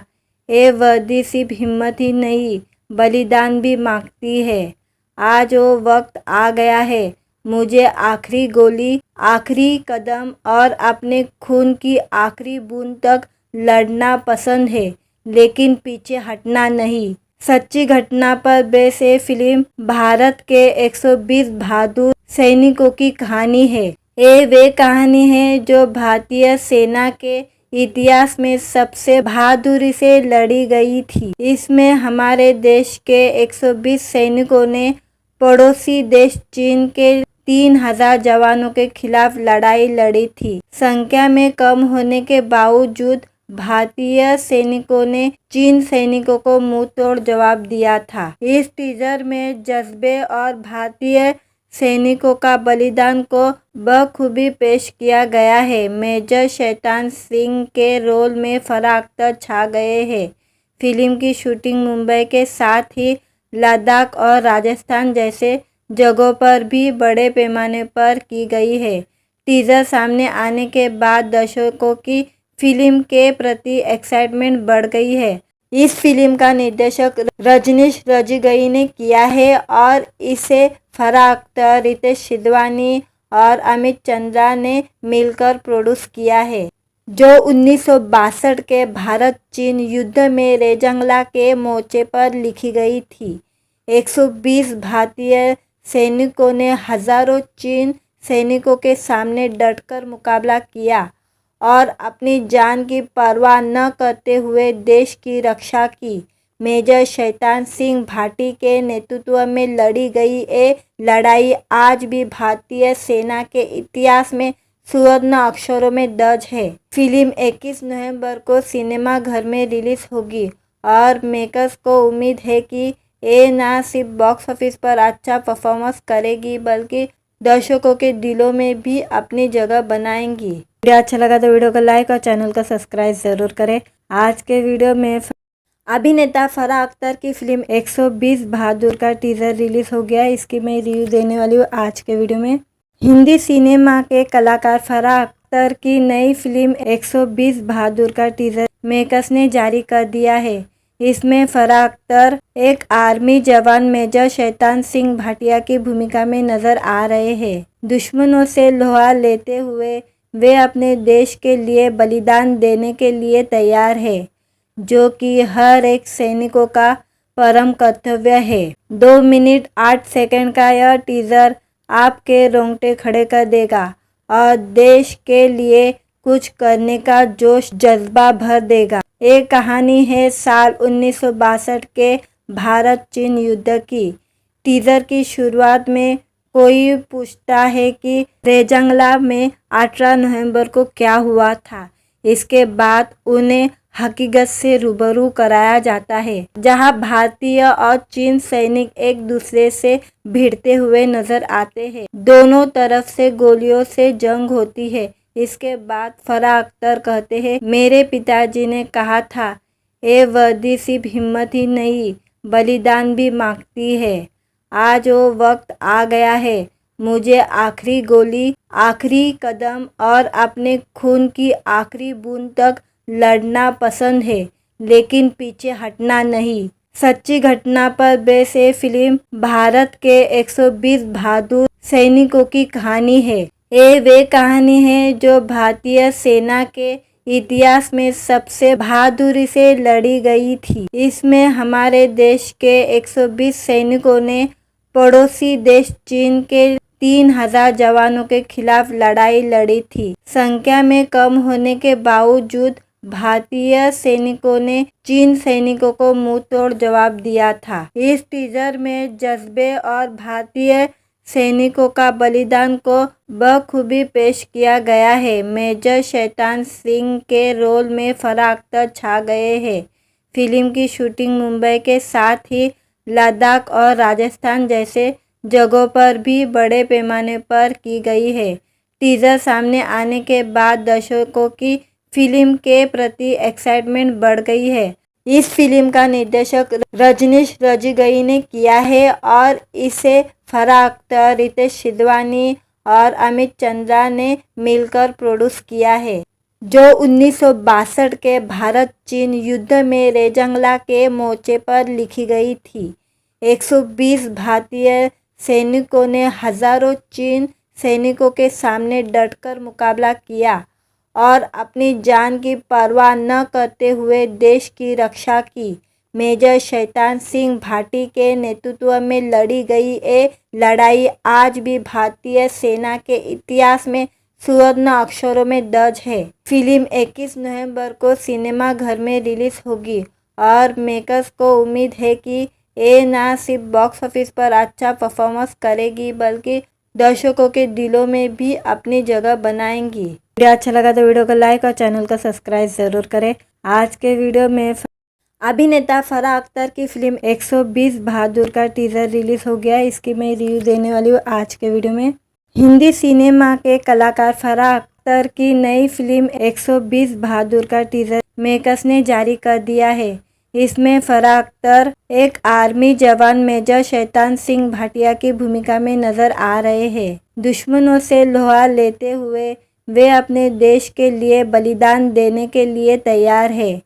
ये वर्दी सिर्फ हिम्मत ही नहीं बलिदान भी मांगती है। आज वो वक्त आ गया है। मुझे आखिरी गोली, आखिरी कदम और अपने खून की आखिरी बूंद तक लड़ना पसंद है, लेकिन पीछे हटना नहीं। सच्ची घटना पर बेस ये फिल्म भारत के 120 बहादुर सैनिकों की कहानी है। ये वे कहानी है जो भारतीय सेना के इतिहास में सबसे बहादुरी से लड़ी गई थी। इसमें हमारे देश के 120 सैनिकों ने पड़ोसी देश चीन के 3000 जवानों के खिलाफ लड़ाई लड़ी थी। संख्या में कम होने के बावजूद भारतीय सैनिकों ने चीन सैनिकों को मुंह तोड़ जवाब दिया था। इस टीजर में जज्बे और भारतीय सैनिकों का बलिदान को बखूबी पेश किया गया है। मेजर शैतान सिंह के रोल में फराह अख्तर छा गए हैं। फिल्म की शूटिंग मुंबई के साथ ही लद्दाख और राजस्थान जैसे जगहों पर भी बड़े पैमाने पर की गई है। टीजर सामने आने के बाद दर्शकों की फिल्म के प्रति एक्साइटमेंट बढ़ गई है। इस फिल्म का निर्देशक रजनीश रजगई ने किया है और इसे फराह अख्तर, रितेश सिधवानी और अमित चंद्रा ने मिलकर प्रोड्यूस किया है, जो 1962 के भारत चीन युद्ध में रेजंगला के मोर्चे पर लिखी गई थी। 120 भारतीय सैनिकों ने हजारों चीन सैनिकों के सामने डटकर मुकाबला किया और अपनी जान की परवाह न करते हुए देश की रक्षा की। मेजर शैतान सिंह भाटी के नेतृत्व में लड़ी गई ये लड़ाई आज भी भारतीय सेना के इतिहास में सुवर्ण अक्षरों में दर्ज है। फिल्म 21 नवंबर को सिनेमा घर में रिलीज होगी और मेकर्स को उम्मीद है कि ये ना सिर्फ बॉक्स ऑफिस पर अच्छा परफॉर्मेंस करेगी बल्कि दर्शकों के दिलों में भी अपनी जगह बनाएंगी। वीडियो अच्छा लगा तो वीडियो को लाइक और चैनल को सब्सक्राइब जरूर करें। आज के वीडियो में अभिनेता फराह अख्तर की फिल्म 120 बहादुर का टीजर रिलीज हो गया। इसकी मैं रिव्यू देने वाली हूँ आज के वीडियो में। हिंदी सिनेमा के कलाकार फराह अख्तर की नई फिल्म 120 बहादुर का टीजर मेकर्स ने जारी कर दिया है। इसमें फराह अख्तर एक आर्मी जवान मेजर शैतान सिंह भाटिया की भूमिका में नजर आ रहे हैं। दुश्मनों से लोहा लेते हुए वे अपने देश के लिए बलिदान देने के लिए तैयार है, जो कि हर एक सैनिकों का परम कर्तव्य है। 2 मिनट 8 सेकंड का यह टीजर आपके रोंगटे खड़े कर देगा और देश के लिए कुछ करने का जोश जज्बा भर देगा। एक कहानी है साल 1962 के भारत चीन युद्ध की। टीजर की शुरुआत में कोई पूछता है कि रेजंगला में 18 नवंबर को क्या हुआ था। इसके बाद उन्हें हकीकत से रूबरू कराया जाता है, जहां भारतीय और चीन सैनिक एक दूसरे से भिड़ते हुए नजर आते हैं। दोनों तरफ से गोलियों से जंग होती है। इसके बाद फराह अख्तर कहते हैं, मेरे पिताजी ने कहा था, ये वर्दी सिर्फ हिम्मत ही नहीं बलिदान भी मांगती है। आज वो वक्त आ गया है। मुझे आखिरी गोली, आखिरी कदम और अपने खून की आखिरी बूंद तक लड़ना पसंद है, लेकिन पीछे हटना नहीं। सच्ची घटना पर बेस ये फिल्म भारत के 120 बहादुर सैनिकों की कहानी है। ये वे कहानी है जो भारतीय सेना के इतिहास में सबसे बहादुरी से लड़ी गई थी। इसमें हमारे देश के 120 सैनिकों ने पड़ोसी देश चीन के 3000 जवानों के खिलाफ लड़ाई लड़ी थी। संख्या में कम होने के बावजूद भारतीय सैनिकों ने चीन सैनिकों को मुंह तोड़ जवाब दिया था। इस टीजर में जज्बे और भारतीय सैनिकों का बलिदान को बखूबी पेश किया गया है। मेजर शैतान सिंह के रोल में फराह अख्तर छा गए हैं। फिल्म की शूटिंग मुंबई के साथ ही लद्दाख और राजस्थान जैसे जगहों पर भी बड़े पैमाने पर की गई है। टीजर सामने आने के बाद दर्शकों की फिल्म के प्रति एक्साइटमेंट बढ़ गई है। इस फिल्म का निर्देशक रजनीश रजगई ने किया है और इसे फराह अख्तर, रितेश सिधवानी और अमित चंद्रा ने मिलकर प्रोड्यूस किया है, जो 1962 के भारत चीन युद्ध में रेजंगला के मोर्चे पर लिखी गई थी। 120 भारतीय सैनिकों ने हजारों चीन सैनिकों के सामने डटकर मुकाबला किया और अपनी जान की परवाह न करते हुए देश की रक्षा की। मेजर शैतान सिंह भाटी के नेतृत्व में लड़ी गई ये लड़ाई आज भी भारतीय सेना के इतिहास में सुवर्ण अक्षरों में दर्ज है। फिल्म 21 नवंबर को सिनेमा घर में रिलीज होगी और मेकर्स को उम्मीद है कि ये ना सिर्फ बॉक्स ऑफिस पर अच्छा परफॉर्मेंस करेगी बल्कि दर्शकों के दिलों में भी अपनी जगह बनाएंगी। वीडियो अच्छा लगा तो वीडियो को लाइक और चैनल को सब्सक्राइब जरूर करें। आज के वीडियो में अभिनेता फराह अख्तर की फिल्म 120 बहादुर का टीजर रिलीज हो गया। इसकी मैं रिव्यू देने वाली हूँ आज के वीडियो में। हिंदी सिनेमा के कलाकार फराह अख्तर की नई फिल्म 120 बहादुर का टीजर मेकर्स ने जारी कर दिया है। इसमें फराह अख्तर एक आर्मी जवान मेजर शैतान सिंह भाटिया की भूमिका में नजर आ रहे हैं। दुश्मनों से लोहा लेते हुए वे अपने देश के लिए बलिदान देने के लिए तैयार है,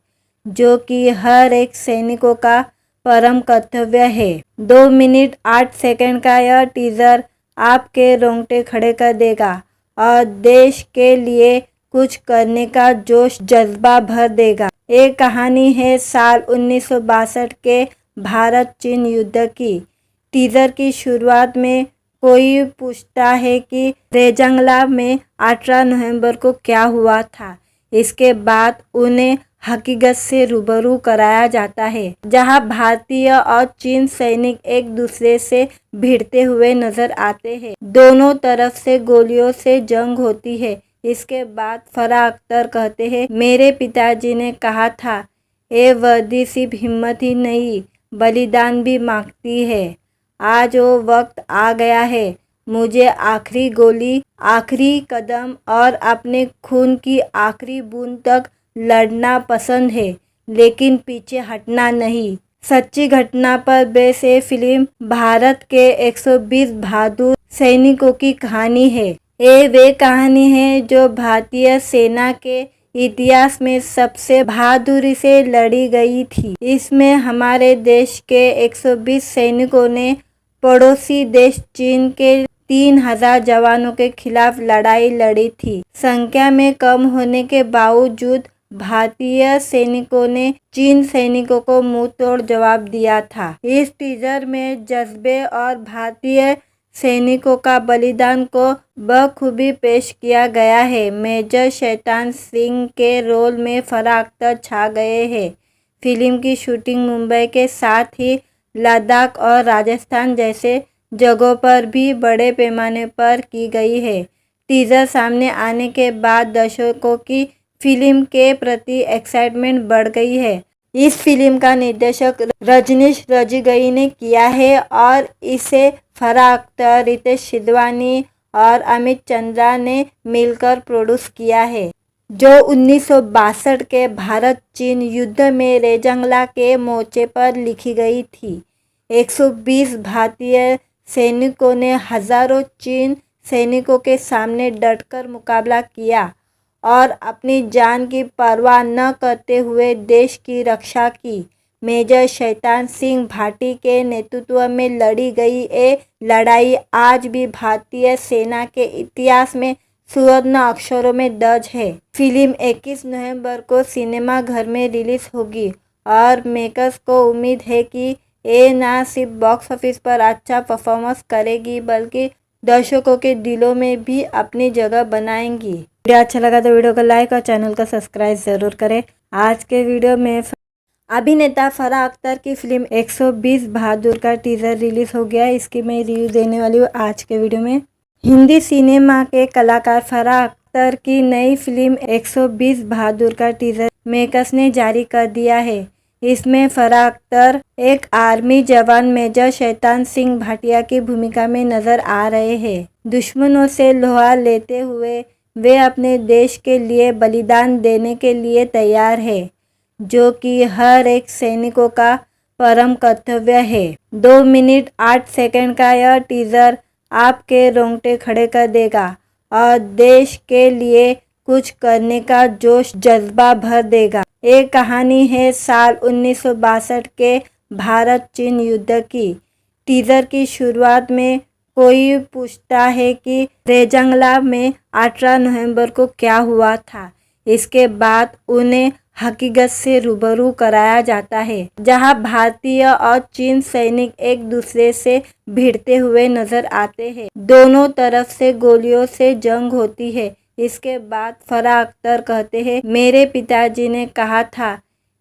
जो कि हर एक सैनिकों का परम कर्तव्य है। 2 मिनट 8 सेकंड का यह टीजर आपके रोंगटे खड़े कर देगा और देश के लिए कुछ करने का जोश जज्बा भर देगा। एक कहानी है साल 1962 के भारत चीन युद्ध की। टीजर की शुरुआत में कोई पूछता है कि रेजंगला में 18 नवंबर को क्या हुआ था। इसके बाद उन्हें हकीकत से रूबरू कराया जाता है, जहां भारतीय और चीन सैनिक एक दूसरे से भिड़ते हुए नजर आते हैं। दोनों तरफ से गोलियों से जंग होती है। इसके बाद फराह अख्तर कहते हैं, मेरे पिताजी ने कहा था, ये वर्दी सिर्फ हिम्मत ही नहीं बलिदान भी मांगती है। आज वो वक्त आ गया है, मुझे आखिरी गोली, आखिरी कदम और अपने खून की आखिरी बूंद तक लड़ना पसंद है, लेकिन पीछे हटना नहीं। सच्ची घटना पर बेस ये फिल्म भारत के 120 बहादुर सैनिकों की कहानी है। ये वे कहानी है जो भारतीय सेना के इतिहास में सबसे बहादुरी से लड़ी गई थी। इसमें हमारे देश के 120 सैनिकों ने पड़ोसी देश चीन के 3000 जवानों के खिलाफ लड़ाई लड़ी थी। संख्या में कम होने के बावजूद भारतीय सैनिकों ने चीन सैनिकों को मुंह तोड़ जवाब दिया था। इस टीजर में जज्बे और भारतीय सैनिकों का बलिदान को बखूबी पेश किया गया है। मेजर शैतान सिंह के रोल में फराह अख्तर छा गए हैं। फिल्म की शूटिंग मुंबई के साथ ही लद्दाख और राजस्थान जैसे जगहों पर भी बड़े पैमाने पर की गई है। टीजर सामने आने के बाद दर्शकों की फिल्म के प्रति एक्साइटमेंट बढ़ गई है। इस फिल्म का निर्देशक रजनीश रजगई ने किया है और इसे फराह अख्तर, रितेश सिधवानी और अमित चंद्रा ने मिलकर प्रोड्यूस किया है, जो 1962 के भारत चीन युद्ध में रेजंगला के मोर्चे पर लिखी गई थी। 120 भारतीय सैनिकों ने हजारों चीन सैनिकों के सामने डटकर मुकाबला किया और अपनी जान की परवाह न करते हुए देश की रक्षा की। मेजर शैतान सिंह भाटी के नेतृत्व में लड़ी गई ये लड़ाई आज भी भारतीय सेना के इतिहास में सुवर्ण अक्षरों में दर्ज है। फिल्म 21 नवंबर को सिनेमा घर में रिलीज होगी और मेकर्स को उम्मीद है कि ये ना सिर्फ बॉक्स ऑफिस पर अच्छा परफॉर्मेंस करेगी, बल्कि दर्शकों के दिलों में भी अपनी जगह बनाएंगी। वीडियो अच्छा लगा तो वीडियो को लाइक और चैनल को सब्सक्राइब जरूर करें। आज के वीडियो में अभिनेता फराह अख्तर की फिल्म 120 बहादुर का टीजर रिलीज हो गया। इसकी मैं रिव्यू देने वाली हूँ आज के वीडियो में। हिंदी सिनेमा के कलाकार फराह अख्तर की नई फिल्म 120 बहादुर का टीजर मेकर्स ने जारी कर दिया है। इसमें फराह अख्तर एक आर्मी जवान मेजर शैतान सिंह भाटिया की भूमिका में नजर आ रहे हैं। दुश्मनों से लोहा लेते हुए वे अपने देश के लिए बलिदान देने के लिए तैयार है, जो कि हर एक सैनिकों का परम कर्तव्य है। 2 मिनट 8 सेकंड का यह टीजर आपके रोंगटे खड़े कर देगा और देश के लिए कुछ करने का जोश जज्बा भर देगा। एक कहानी है साल 1962 के भारत चीन युद्ध की। टीजर की शुरुआत में कोई पूछता है कि रेजंगला में 18 नवंबर को क्या हुआ था। इसके बाद उन्हें हकीकत से रूबरू कराया जाता है, जहां भारतीय और चीन सैनिक एक दूसरे से भिड़ते हुए नजर आते हैं। दोनों तरफ से गोलियों से जंग होती है। इसके बाद फराह अख्तर कहते हैं, मेरे पिताजी ने कहा था,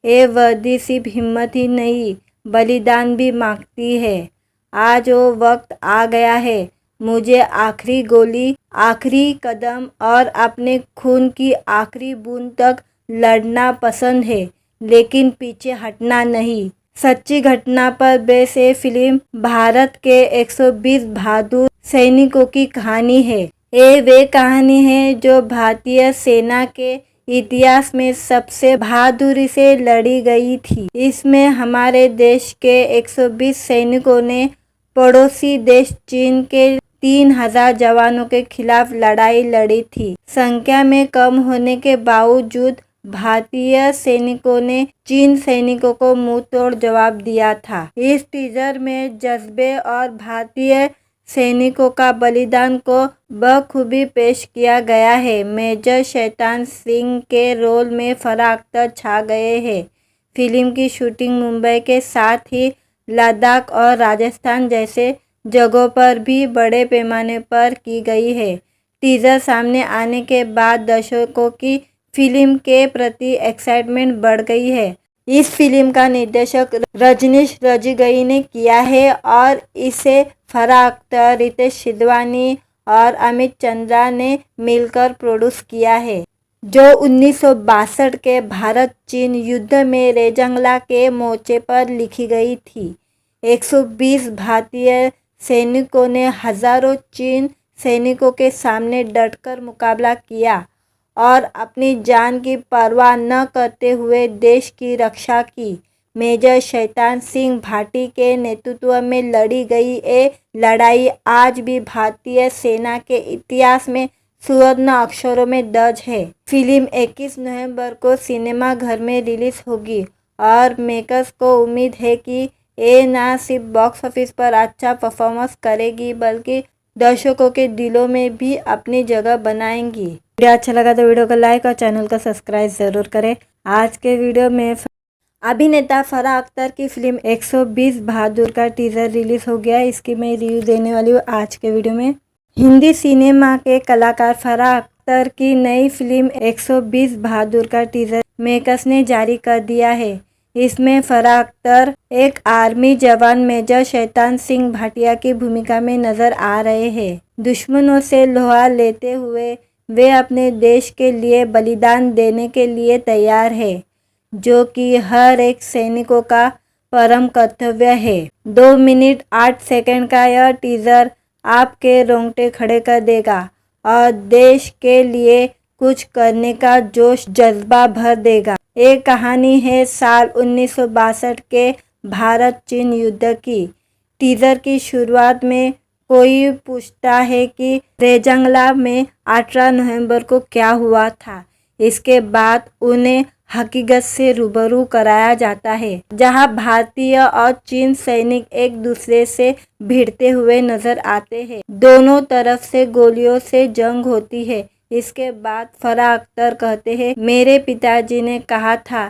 ये वर्दी सिर्फ हिम्मत ही नहीं बलिदान भी मांगती है। आज वो वक्त आ गया है, मुझे आखिरी गोली, आखिरी कदम और अपने खून की आखिरी बूंद तक लड़ना पसंद है, लेकिन पीछे हटना नहीं। सच्ची घटना पर बेस ये फिल्म भारत के 120 बहादुर सैनिकों की कहानी है। ये वे कहानी है जो भारतीय सेना के इतिहास में सबसे बहादुरी से लड़ी गई थी। इसमें हमारे देश के 120 सैनिकों ने पड़ोसी देश चीन के 3000 जवानों के खिलाफ लड़ाई लड़ी थी। संख्या में कम होने के बावजूद भारतीय सैनिकों ने चीन सैनिकों को मुंह तोड़ जवाब दिया था। इस टीजर में जज्बे और भारतीय सैनिकों का बलिदान को बखूबी पेश किया गया है। मेजर शैतान सिंह के रोल में फराह अख्तर छा गए हैं। फिल्म की शूटिंग मुंबई के साथ ही लद्दाख और राजस्थान जैसे जगहों पर भी बड़े पैमाने पर की गई है। टीजर सामने आने के बाद दर्शकों की फिल्म के प्रति एक्साइटमेंट बढ़ गई है। इस फिल्म का निर्देशक रजनीश रजगई ने किया है और इसे फराह अख्तर, रितेश सिधवानी और अमित चंद्रा ने मिलकर प्रोड्यूस किया है, जो 1962 के भारत चीन युद्ध में रेजंगला के मोर्चे पर लिखी गई थी। 120 भारतीय सैनिकों ने हजारों चीन सैनिकों के सामने डटकर मुकाबला किया और अपनी जान की परवाह न करते हुए देश की रक्षा की। मेजर शैतान सिंह भाटी के नेतृत्व में लड़ी गई ये लड़ाई आज भी भारतीय सेना के इतिहास में स्वर्ण अक्षरों में दर्ज है। फिल्म 21 नवंबर को सिनेमा घर में रिलीज होगी और मेकर्स को उम्मीद है कि ये न सिर्फ बॉक्स ऑफिस पर अच्छा परफॉर्मेंस करेगी बल्कि दर्शकों के दिलों में भी अपनी जगह बनाएंगी। वीडियो अच्छा लगा तो वीडियो को लाइक और चैनल को सब्सक्राइब ज़रूर करें। आज के वीडियो में अभिनेता फराह अख्तर की फिल्म 120 बहादुर का टीज़र रिलीज हो गया। इसकी मैं रिव्यू देने वाली हूँ आज के वीडियो में। हिंदी सिनेमा के कलाकार फराह अख्तर की नई फिल्म 120 बहादुर का टीज़र मेकर्स ने जारी कर दिया है। इसमें फराह अख्तर एक आर्मी जवान मेजर शैतान सिंह भाटिया की भूमिका में नजर आ रहे हैं। दुश्मनों से लोहा लेते हुए वे अपने देश के लिए बलिदान देने के लिए तैयार है, जो कि हर एक सैनिकों का परम कर्तव्य है। 2 मिनट 8 सेकंड का यह टीज़र आपके रोंगटे खड़े कर देगा और देश के लिए कुछ करने का जोश जज्बा भर देगा। एक कहानी है साल 1962 के भारत चीन युद्ध की। टीज़र की शुरुआत में कोई पूछता है कि रेजंगला में 18 नवंबर को क्या हुआ था। इसके बाद उन्हें हकीकत से रूबरू कराया जाता है, जहां भारतीय और चीन सैनिक एक दूसरे से भिड़ते हुए नजर आते हैं। दोनों तरफ से गोलियों से जंग होती है। इसके बाद फराह अख्तर कहते हैं, मेरे पिताजी ने कहा था,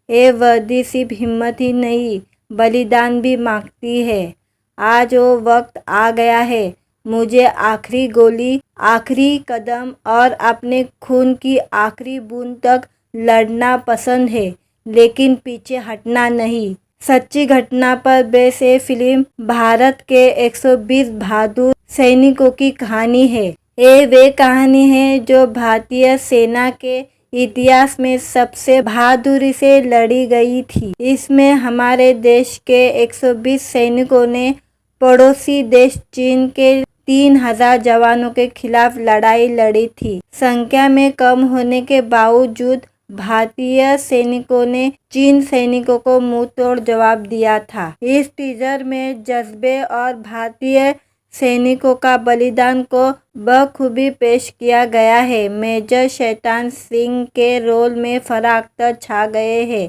ये वर्दी सिर्फ हिम्मत ही नहीं बलिदान भी मांगती है। आज वो वक्त आ गया है। मुझे आखिरी गोली, आखिरी कदम और अपने खून की आखिरी बूंद तक लड़ना पसंद है, लेकिन पीछे हटना नहीं। सच्ची घटना पर बेस ये फिल्म भारत के 120 बहादुर सैनिकों की कहानी है। ये वे कहानी है जो भारतीय सेना के इतिहास में सबसे बहादुरी से लड़ी गई थी। इसमें हमारे देश के 120 सैनिकों ने पड़ोसी देश चीन के 3000 जवानों के खिलाफ लड़ाई लड़ी थी। संख्या में कम होने के बावजूद भारतीय सैनिकों ने चीन सैनिकों को मुंह तोड़ जवाब दिया था। इस टीजर में जज्बे और भारतीय सैनिकों का बलिदान को बखूबी पेश किया गया है। मेजर शैतान सिंह के रोल में फराह अख्तर छा गए हैं।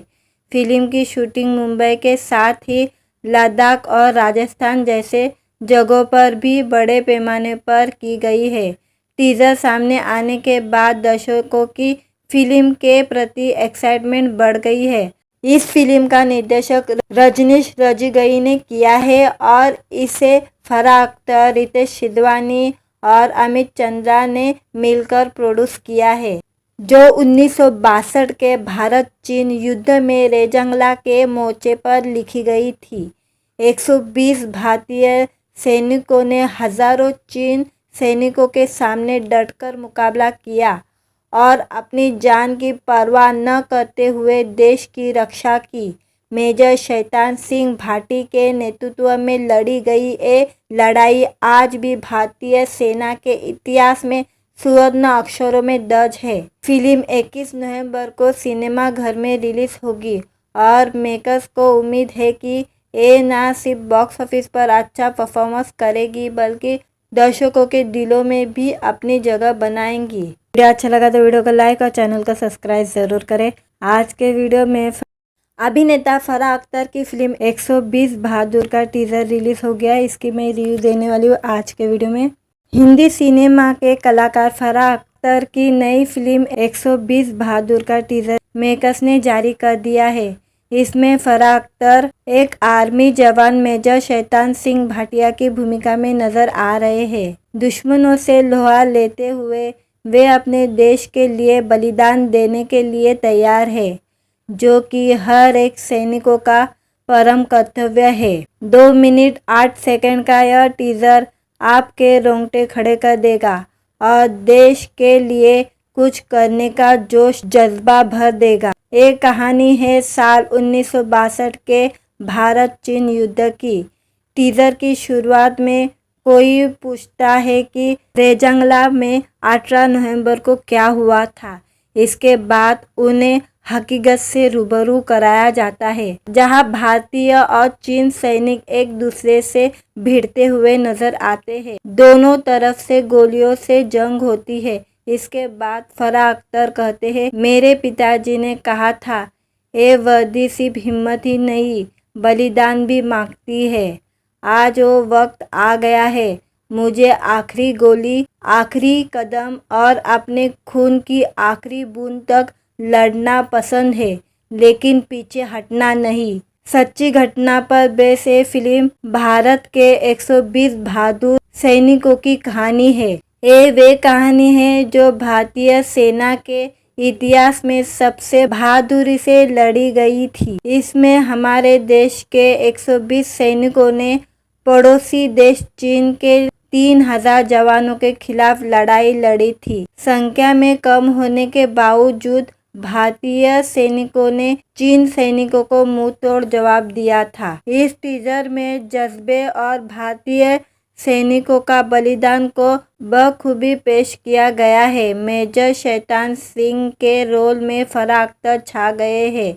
फिल्म की शूटिंग मुंबई के साथ ही लद्दाख और राजस्थान जैसे जगहों पर भी बड़े पैमाने पर की गई है। टीजर सामने आने के बाद दर्शकों की फिल्म के प्रति एक्साइटमेंट बढ़ गई है। इस फिल्म का निर्देशक रजनीश रजगई ने किया है और इसे फराह अख्तर, रितेश सिधवानी और अमित चंद्रा ने मिलकर प्रोड्यूस किया है, जो 1962 के भारत चीन युद्ध में रेजंगला के मोर्चे पर लिखी गई थी। 120 भारतीय सैनिकों ने हजारों चीन सैनिकों के सामने डटकर मुकाबला किया और अपनी जान की परवाह न करते हुए देश की रक्षा की। मेजर शैतान सिंह भाटी के नेतृत्व में लड़ी गई ये लड़ाई आज भी भारतीय सेना के इतिहास में स्वर्ण अक्षरों में दर्ज है। फिल्म 21 नवंबर को सिनेमा घर में रिलीज होगी और मेकर्स को उम्मीद है कि ये न सिर्फ बॉक्स ऑफिस पर अच्छा परफॉर्मेंस करेगी बल्कि दर्शकों के दिलों में भी अपनी जगह बनाएंगी। वीडियो अच्छा लगा तो वीडियो को लाइक और चैनल को सब्सक्राइब ज़रूर करें। आज के वीडियो में अभिनेता फराह अख्तर की फिल्म 120 बहादुर का टीज़र रिलीज हो गया। इसकी मैं रिव्यू देने वाली हूँ आज के वीडियो में। हिंदी सिनेमा के कलाकार फराह अख्तर की नई फिल्म 120 बहादुर का टीज़र मेकर्स ने जारी कर दिया है। इसमें फराह अख्तर एक आर्मी जवान मेजर शैतान सिंह भाटिया की भूमिका में नजर आ रहे हैं। दुश्मनों से लोहा लेते हुए वे अपने देश के लिए बलिदान देने के लिए तैयार है, जो कि हर एक सैनिकों का परम कर्तव्य है। 2 मिनट 8 सेकंड का यह टीज़र आपके रोंगटे खड़े कर देगा और देश के लिए कुछ करने का जोश जज्बा भर देगा। ये कहानी है साल 1962 के भारत चीन युद्ध की। टीजर की शुरुआत में कोई पूछता है कि रेजंगला में 18 नवंबर को क्या हुआ था। इसके बाद उन्हें हकीकत से रूबरू कराया जाता है, जहां भारतीय और चीन सैनिक एक दूसरे से भिड़ते हुए नजर आते हैं। दोनों तरफ से गोलियों से जंग होती है। इसके बाद फराह अख्तर कहते हैं, मेरे पिताजी ने कहा था, ये वर्दी सिर्फ हिम्मत ही नहीं बलिदान भी मांगती है। आज वो वक्त आ गया है। मुझे आखिरी गोली, आखिरी कदम और अपने खून की आखिरी बूंद तक लड़ना पसंद है, लेकिन पीछे हटना नहीं। सच्ची घटना पर बेस ये फिल्म भारत के 120 बहादुर सैनिकों की कहानी है। ये वे कहानी है जो भारतीय सेना के इतिहास में सबसे बहादुरी से लड़ी गई थी। इसमें हमारे देश के 120 सैनिकों ने पड़ोसी देश चीन के 3000 जवानों के खिलाफ लड़ाई लड़ी थी। संख्या में कम होने के बावजूद भारतीय सैनिकों ने चीन सैनिकों को मुंह तोड़ जवाब दिया था। इस टीजर में जज्बे और भारतीय सैनिकों का बलिदान को बखूबी पेश किया गया है। मेजर शैतान सिंह के रोल में फराह अख्तर छा गए हैं।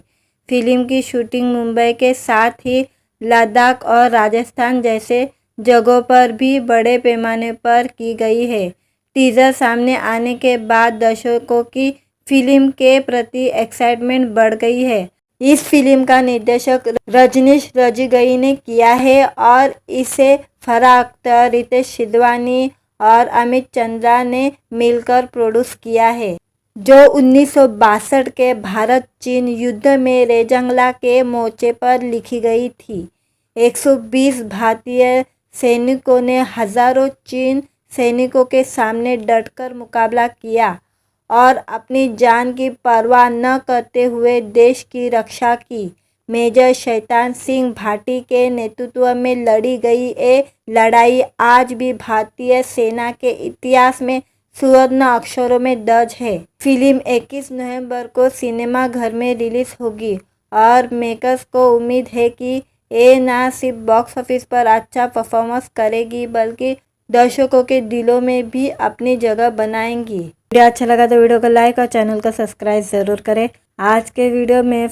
फिल्म की शूटिंग मुंबई के साथ ही लद्दाख और राजस्थान जैसे जगहों पर भी बड़े पैमाने पर की गई है। टीजर सामने आने के बाद दर्शकों की फिल्म के प्रति एक्साइटमेंट बढ़ गई है। इस फिल्म का निर्देशक रजनीश रजगई ने किया है और इसे फराह अख्तर, रितेश सिधवानी और अमित चंद्रा ने मिलकर प्रोड्यूस किया है, जो 1962 के भारत चीन युद्ध में रेजंगला के मोर्चे पर लिखी गई थी। 120 भारतीय सैनिकों ने हजारों चीन सैनिकों के सामने डटकर मुकाबला किया और अपनी जान की परवाह न करते हुए देश की रक्षा की। मेजर शैतान सिंह भाटी के नेतृत्व में लड़ी गई ये लड़ाई आज भी भारतीय सेना के इतिहास में सुवर्ण अक्षरों में दर्ज है। फिल्म 21 नवंबर को सिनेमा घर में रिलीज होगी और मेकर्स को उम्मीद है कि ये न सिर्फ बॉक्स ऑफिस पर अच्छा परफॉर्मेंस करेगी, बल्कि दर्शकों के दिलों में भी अपनी जगह बनाएंगी। वीडियो अच्छा लगा तो वीडियो को लाइक और चैनल को सब्सक्राइब ज़रूर करें। आज के वीडियो में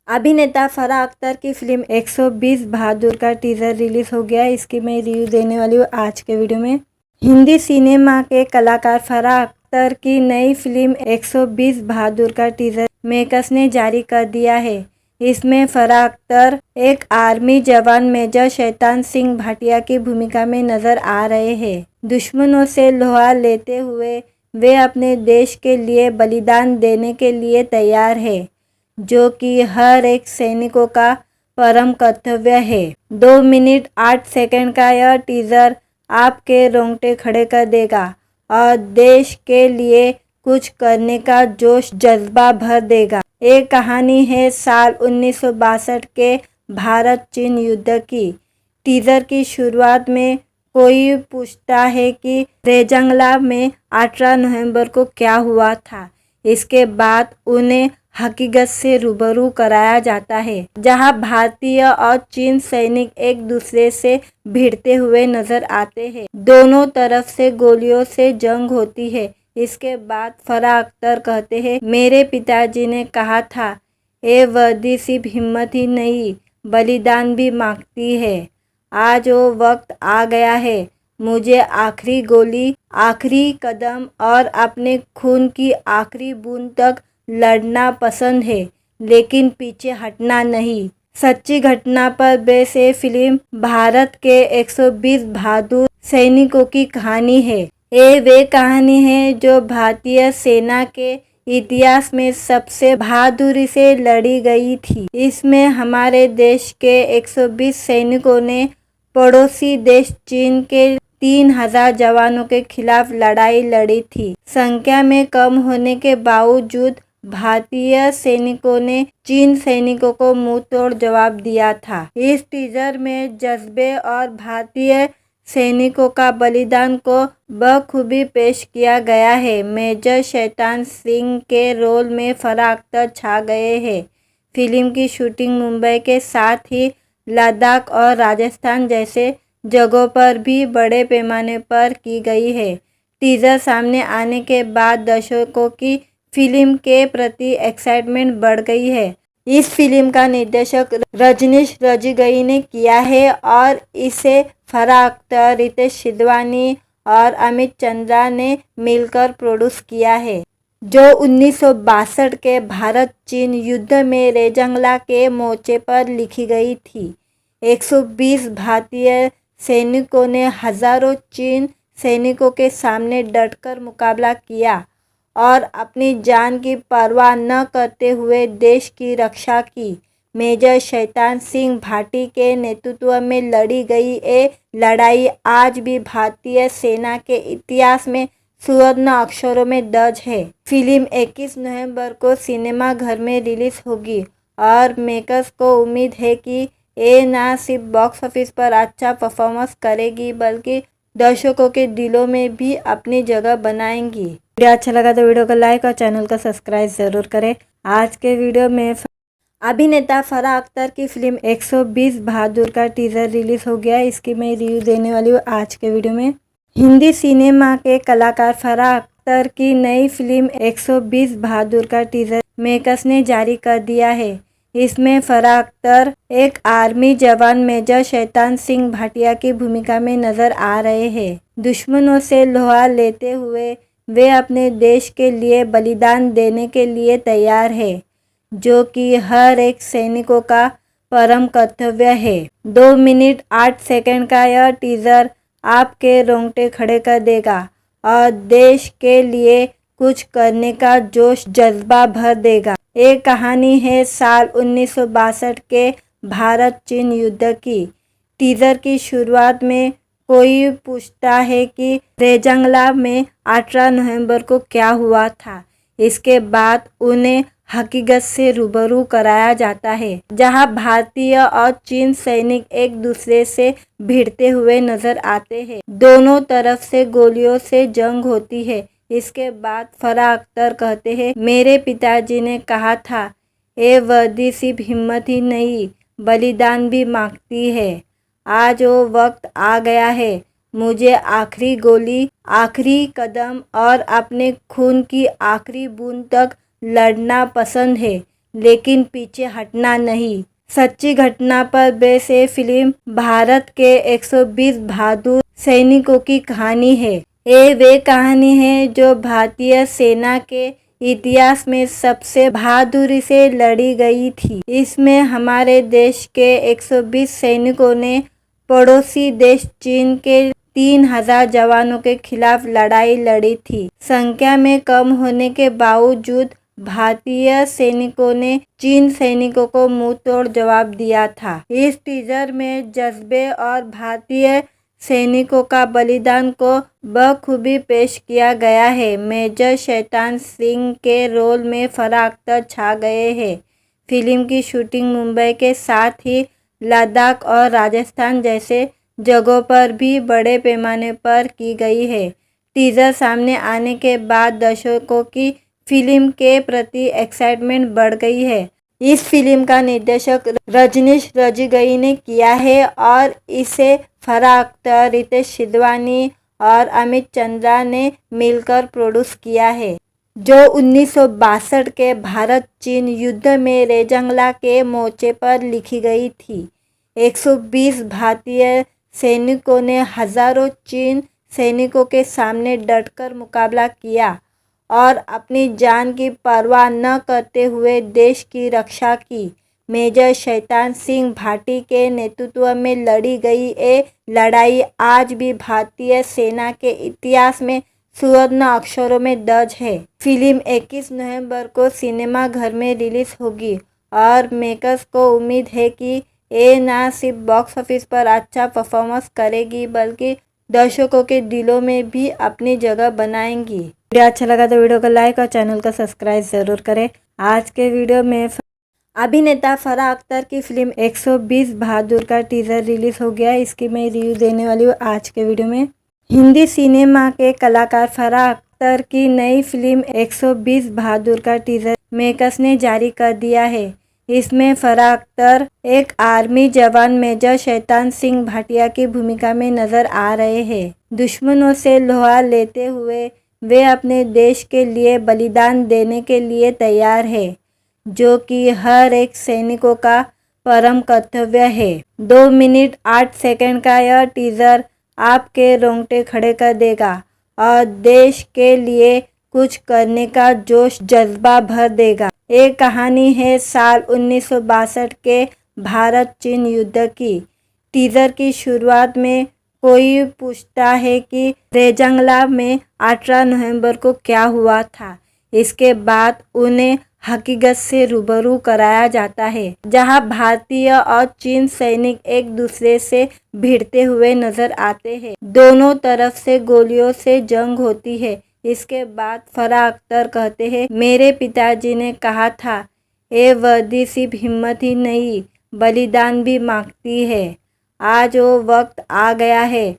अभिनेता फराह अख्तर की फिल्म 120 बहादुर का टीजर रिलीज हो गया। इसकी मैं रिव्यू देने वाली हूँ आज के वीडियो में। हिंदी सिनेमा के कलाकार फराह अख्तर की नई फिल्म 120 बहादुर का टीजर मेकर्स ने जारी कर दिया है। इसमें फराह अख्तर एक आर्मी जवान मेजर शैतान सिंह भाटिया की भूमिका में नजर आ रहे हैं। दुश्मनों से लोहा लेते हुए वे अपने देश के लिए बलिदान देने के लिए तैयार है, जो कि हर एक सैनिकों का परम कर्तव्य है। 2 मिनट 8 सेकंड का यह टीजर आपके रोंगटे खड़े कर देगा और देश के लिए कुछ करने का जोश जज्बा भर देगा। ये कहानी है साल 1962 के भारत चीन युद्ध की। टीजर की शुरुआत में कोई पूछता है कि रेजंगला में 18 नवंबर को क्या हुआ था। इसके बाद उन्हें हकीकत से रूबरू कराया जाता है, जहां भारतीय और चीन सैनिक एक दूसरे से भिड़ते हुए नजर आते हैं। दोनों तरफ से गोलियों से जंग होती है। इसके बाद फराह अख्तर कहते हैं, मेरे पिताजी ने कहा था, ये वर्दी सिर्फ हिम्मत ही नहीं बलिदान भी मांगती है। आज वो वक्त आ गया है। मुझे आखिरी गोली, आखिरी कदम और अपने खून की आखिरी बूंद तक लड़ना पसंद है, लेकिन पीछे हटना नहीं। सच्ची घटना पर बेस ये फिल्म भारत के 120 बहादुर सैनिकों की कहानी है। ये वे कहानी है जो भारतीय सेना के इतिहास में सबसे बहादुरी से लड़ी गई थी। इसमें हमारे देश के 120 सैनिकों ने पड़ोसी देश चीन के 3000 जवानों के खिलाफ लड़ाई लड़ी थी। संख्या में कम होने के बावजूद भारतीय सैनिकों ने चीन सैनिकों को मुंह तोड़ जवाब दिया था। इस टीजर में जज्बे और भारतीय सैनिकों का बलिदान को बखूबी पेश किया गया है। मेजर शैतान सिंह के रोल में फराह अख्तर छा गए हैं। फिल्म की शूटिंग मुंबई के साथ ही लद्दाख और राजस्थान जैसे जगहों पर भी बड़े पैमाने पर की गई है। टीजर सामने आने के बाद दर्शकों की फिल्म के प्रति एक्साइटमेंट बढ़ गई है। इस फिल्म का निर्देशक रजनीश रजगई ने किया है और इसे फराह अख्तर, रितेश सिधवानी और अमित चंद्रा ने मिलकर प्रोड्यूस किया है, जो 1962 के भारत चीन युद्ध में रेजंगला के मोर्चे पर लिखी गई थी। 120 भारतीय सैनिकों ने हजारों चीन सैनिकों के सामने डटकर मुकाबला किया और अपनी जान की परवाह न करते हुए देश की रक्षा की। मेजर शैतान सिंह भाटी के नेतृत्व में लड़ी गई ये लड़ाई आज भी भारतीय सेना के इतिहास में स्वर्ण अक्षरों में दर्ज है। फिल्म 21 नवंबर को सिनेमा घर में रिलीज होगी और मेकर्स को उम्मीद है कि ये न सिर्फ बॉक्स ऑफिस पर अच्छा परफॉर्मेंस करेगी बल्कि दर्शकों के दिलों में भी अपनी जगह बनाएंगी। वीडियो अच्छा लगा तो वीडियो को लाइक और चैनल को सब्सक्राइब ज़रूर करें। आज के वीडियो में अभिनेता फराह अख्तर की फिल्म 120 बहादुर का टीजर रिलीज हो गया। इसकी मैं रिव्यू देने वाली हूँ आज के वीडियो में। हिंदी सिनेमा के कलाकार फराह अख्तर की नई फिल्म 120 बहादुर का टीजर मेकर्स ने जारी कर दिया है। इसमें फराह अख्तर एक आर्मी जवान मेजर शैतान सिंह भाटिया की भूमिका में नजर आ रहे हैं। दुश्मनों से लोहा लेते हुए वे अपने देश के लिए बलिदान देने के लिए तैयार है, जो कि हर एक सैनिकों का परम कर्तव्य है। 2 मिनट 8 सेकंड का यह टीजर आपके रोंगटे खड़े कर देगा और देश के लिए कुछ करने का जोश जज्बा भर देगा। एक कहानी है साल 1962 के भारत चीन युद्ध की। टीजर की शुरुआत में कोई पूछता है कि रेजंगला में 18 नवंबर को क्या हुआ था। इसके बाद उन्हें हकीकत से रूबरू कराया जाता है, जहां भारतीय और चीन सैनिक एक दूसरे से भिड़ते हुए नजर आते हैं। दोनों तरफ से गोलियों से जंग होती है। इसके बाद फराह अख्तर कहते हैं, मेरे पिताजी ने कहा था, ये वर्दी सिर्फ हिम्मत ही नहीं बलिदान भी मांगती है। आज वो वक्त आ गया है। मुझे आखिरी गोली, आखिरी कदम और अपने खून की आखिरी बूंद तक लड़ना पसंद है, लेकिन पीछे हटना नहीं। सच्ची घटना पर बेस ये फिल्म भारत के 120 बहादुर सैनिकों की कहानी है। ये वे कहानी है जो भारतीय सेना के इतिहास में सबसे बहादुरी से लड़ी गई थी। इसमें हमारे देश के 120 सैनिकों ने पड़ोसी देश चीन के 3000 जवानों के खिलाफ लड़ाई लड़ी थी। संख्या में कम होने के बावजूद भारतीय सैनिकों ने चीन सैनिकों को मुंह तोड़ जवाब दिया था। इस टीजर में जज्बे और भारतीय सैनिकों का बलिदान को बखूबी पेश किया गया है। मेजर शैतान सिंह के रोल में फराह अख्तर छा गए हैं। फिल्म की शूटिंग मुंबई के साथ ही लद्दाख और राजस्थान जैसे जगहों पर भी बड़े पैमाने पर की गई है। टीजर सामने आने के बाद दर्शकों की फिल्म के प्रति एक्साइटमेंट बढ़ गई है। इस फिल्म का निर्देशक रजनीश रजगई ने किया है और इसे फराह अख्तर, रितेश सिधवानी और अमित चंद्रा ने मिलकर प्रोड्यूस किया है, जो 1962 के भारत चीन युद्ध में रेजंगला के मोर्चे पर लिखी गई थी। 120 भारतीय सैनिकों ने हजारों चीन सैनिकों के सामने डटकर मुकाबला किया और अपनी जान की परवाह न करते हुए देश की रक्षा की। मेजर शैतान सिंह भाटी के नेतृत्व में लड़ी गई ये लड़ाई आज भी भारतीय सेना के इतिहास में स्वर्ण अक्षरों में दर्ज है। फिल्म 21 नवंबर को सिनेमा घर में रिलीज होगी और मेकर्स को उम्मीद है कि ये न सिर्फ बॉक्स ऑफिस पर अच्छा परफॉर्मेंस करेगी बल्कि दर्शकों के दिलों में भी अपनी जगह बनाएंगी। वीडियो अच्छा लगा तो वीडियो को लाइक और चैनल को सब्सक्राइब ज़रूर करें। आज के वीडियो में अभिनेता फराह अख्तर की फिल्म 120 बहादुर का टीज़र रिलीज हो गया। इसकी मैं रिव्यू देने वाली हूँ आज के वीडियो में। हिंदी सिनेमा के कलाकार फराह अख्तर की नई फिल्म 120 बहादुर का टीज़र मेकर्स ने जारी कर दिया है। इसमें फराह अख्तर एक आर्मी जवान मेजर शैतान सिंह भाटिया की भूमिका में नजर आ रहे हैं। दुश्मनों से लोहा लेते हुए वे अपने देश के लिए बलिदान देने के लिए तैयार है, जो कि हर एक सैनिकों का परम कर्तव्य है। 2 मिनट 8 सेकंड का यह टीज़र आपके रोंगटे खड़े कर देगा और देश के लिए कुछ करने का जोश जज्बा भर देगा। एक कहानी है साल 1962 के भारत चीन युद्ध की। टीज़र की शुरुआत में कोई पूछता है कि रेजांगला में 18 नवंबर को क्या हुआ था। इसके बाद उन्हें हकीकत से रूबरू कराया जाता है, जहां भारतीय और चीन सैनिक एक दूसरे से भिड़ते हुए नजर आते हैं। दोनों तरफ से गोलियों से जंग होती है। इसके बाद फराह अख्तर कहते हैं, मेरे पिताजी ने कहा था, ये वर्दी सिर्फ हिम्मत ही नहीं बलिदान भी मांगती है। आज वो वक्त आ गया है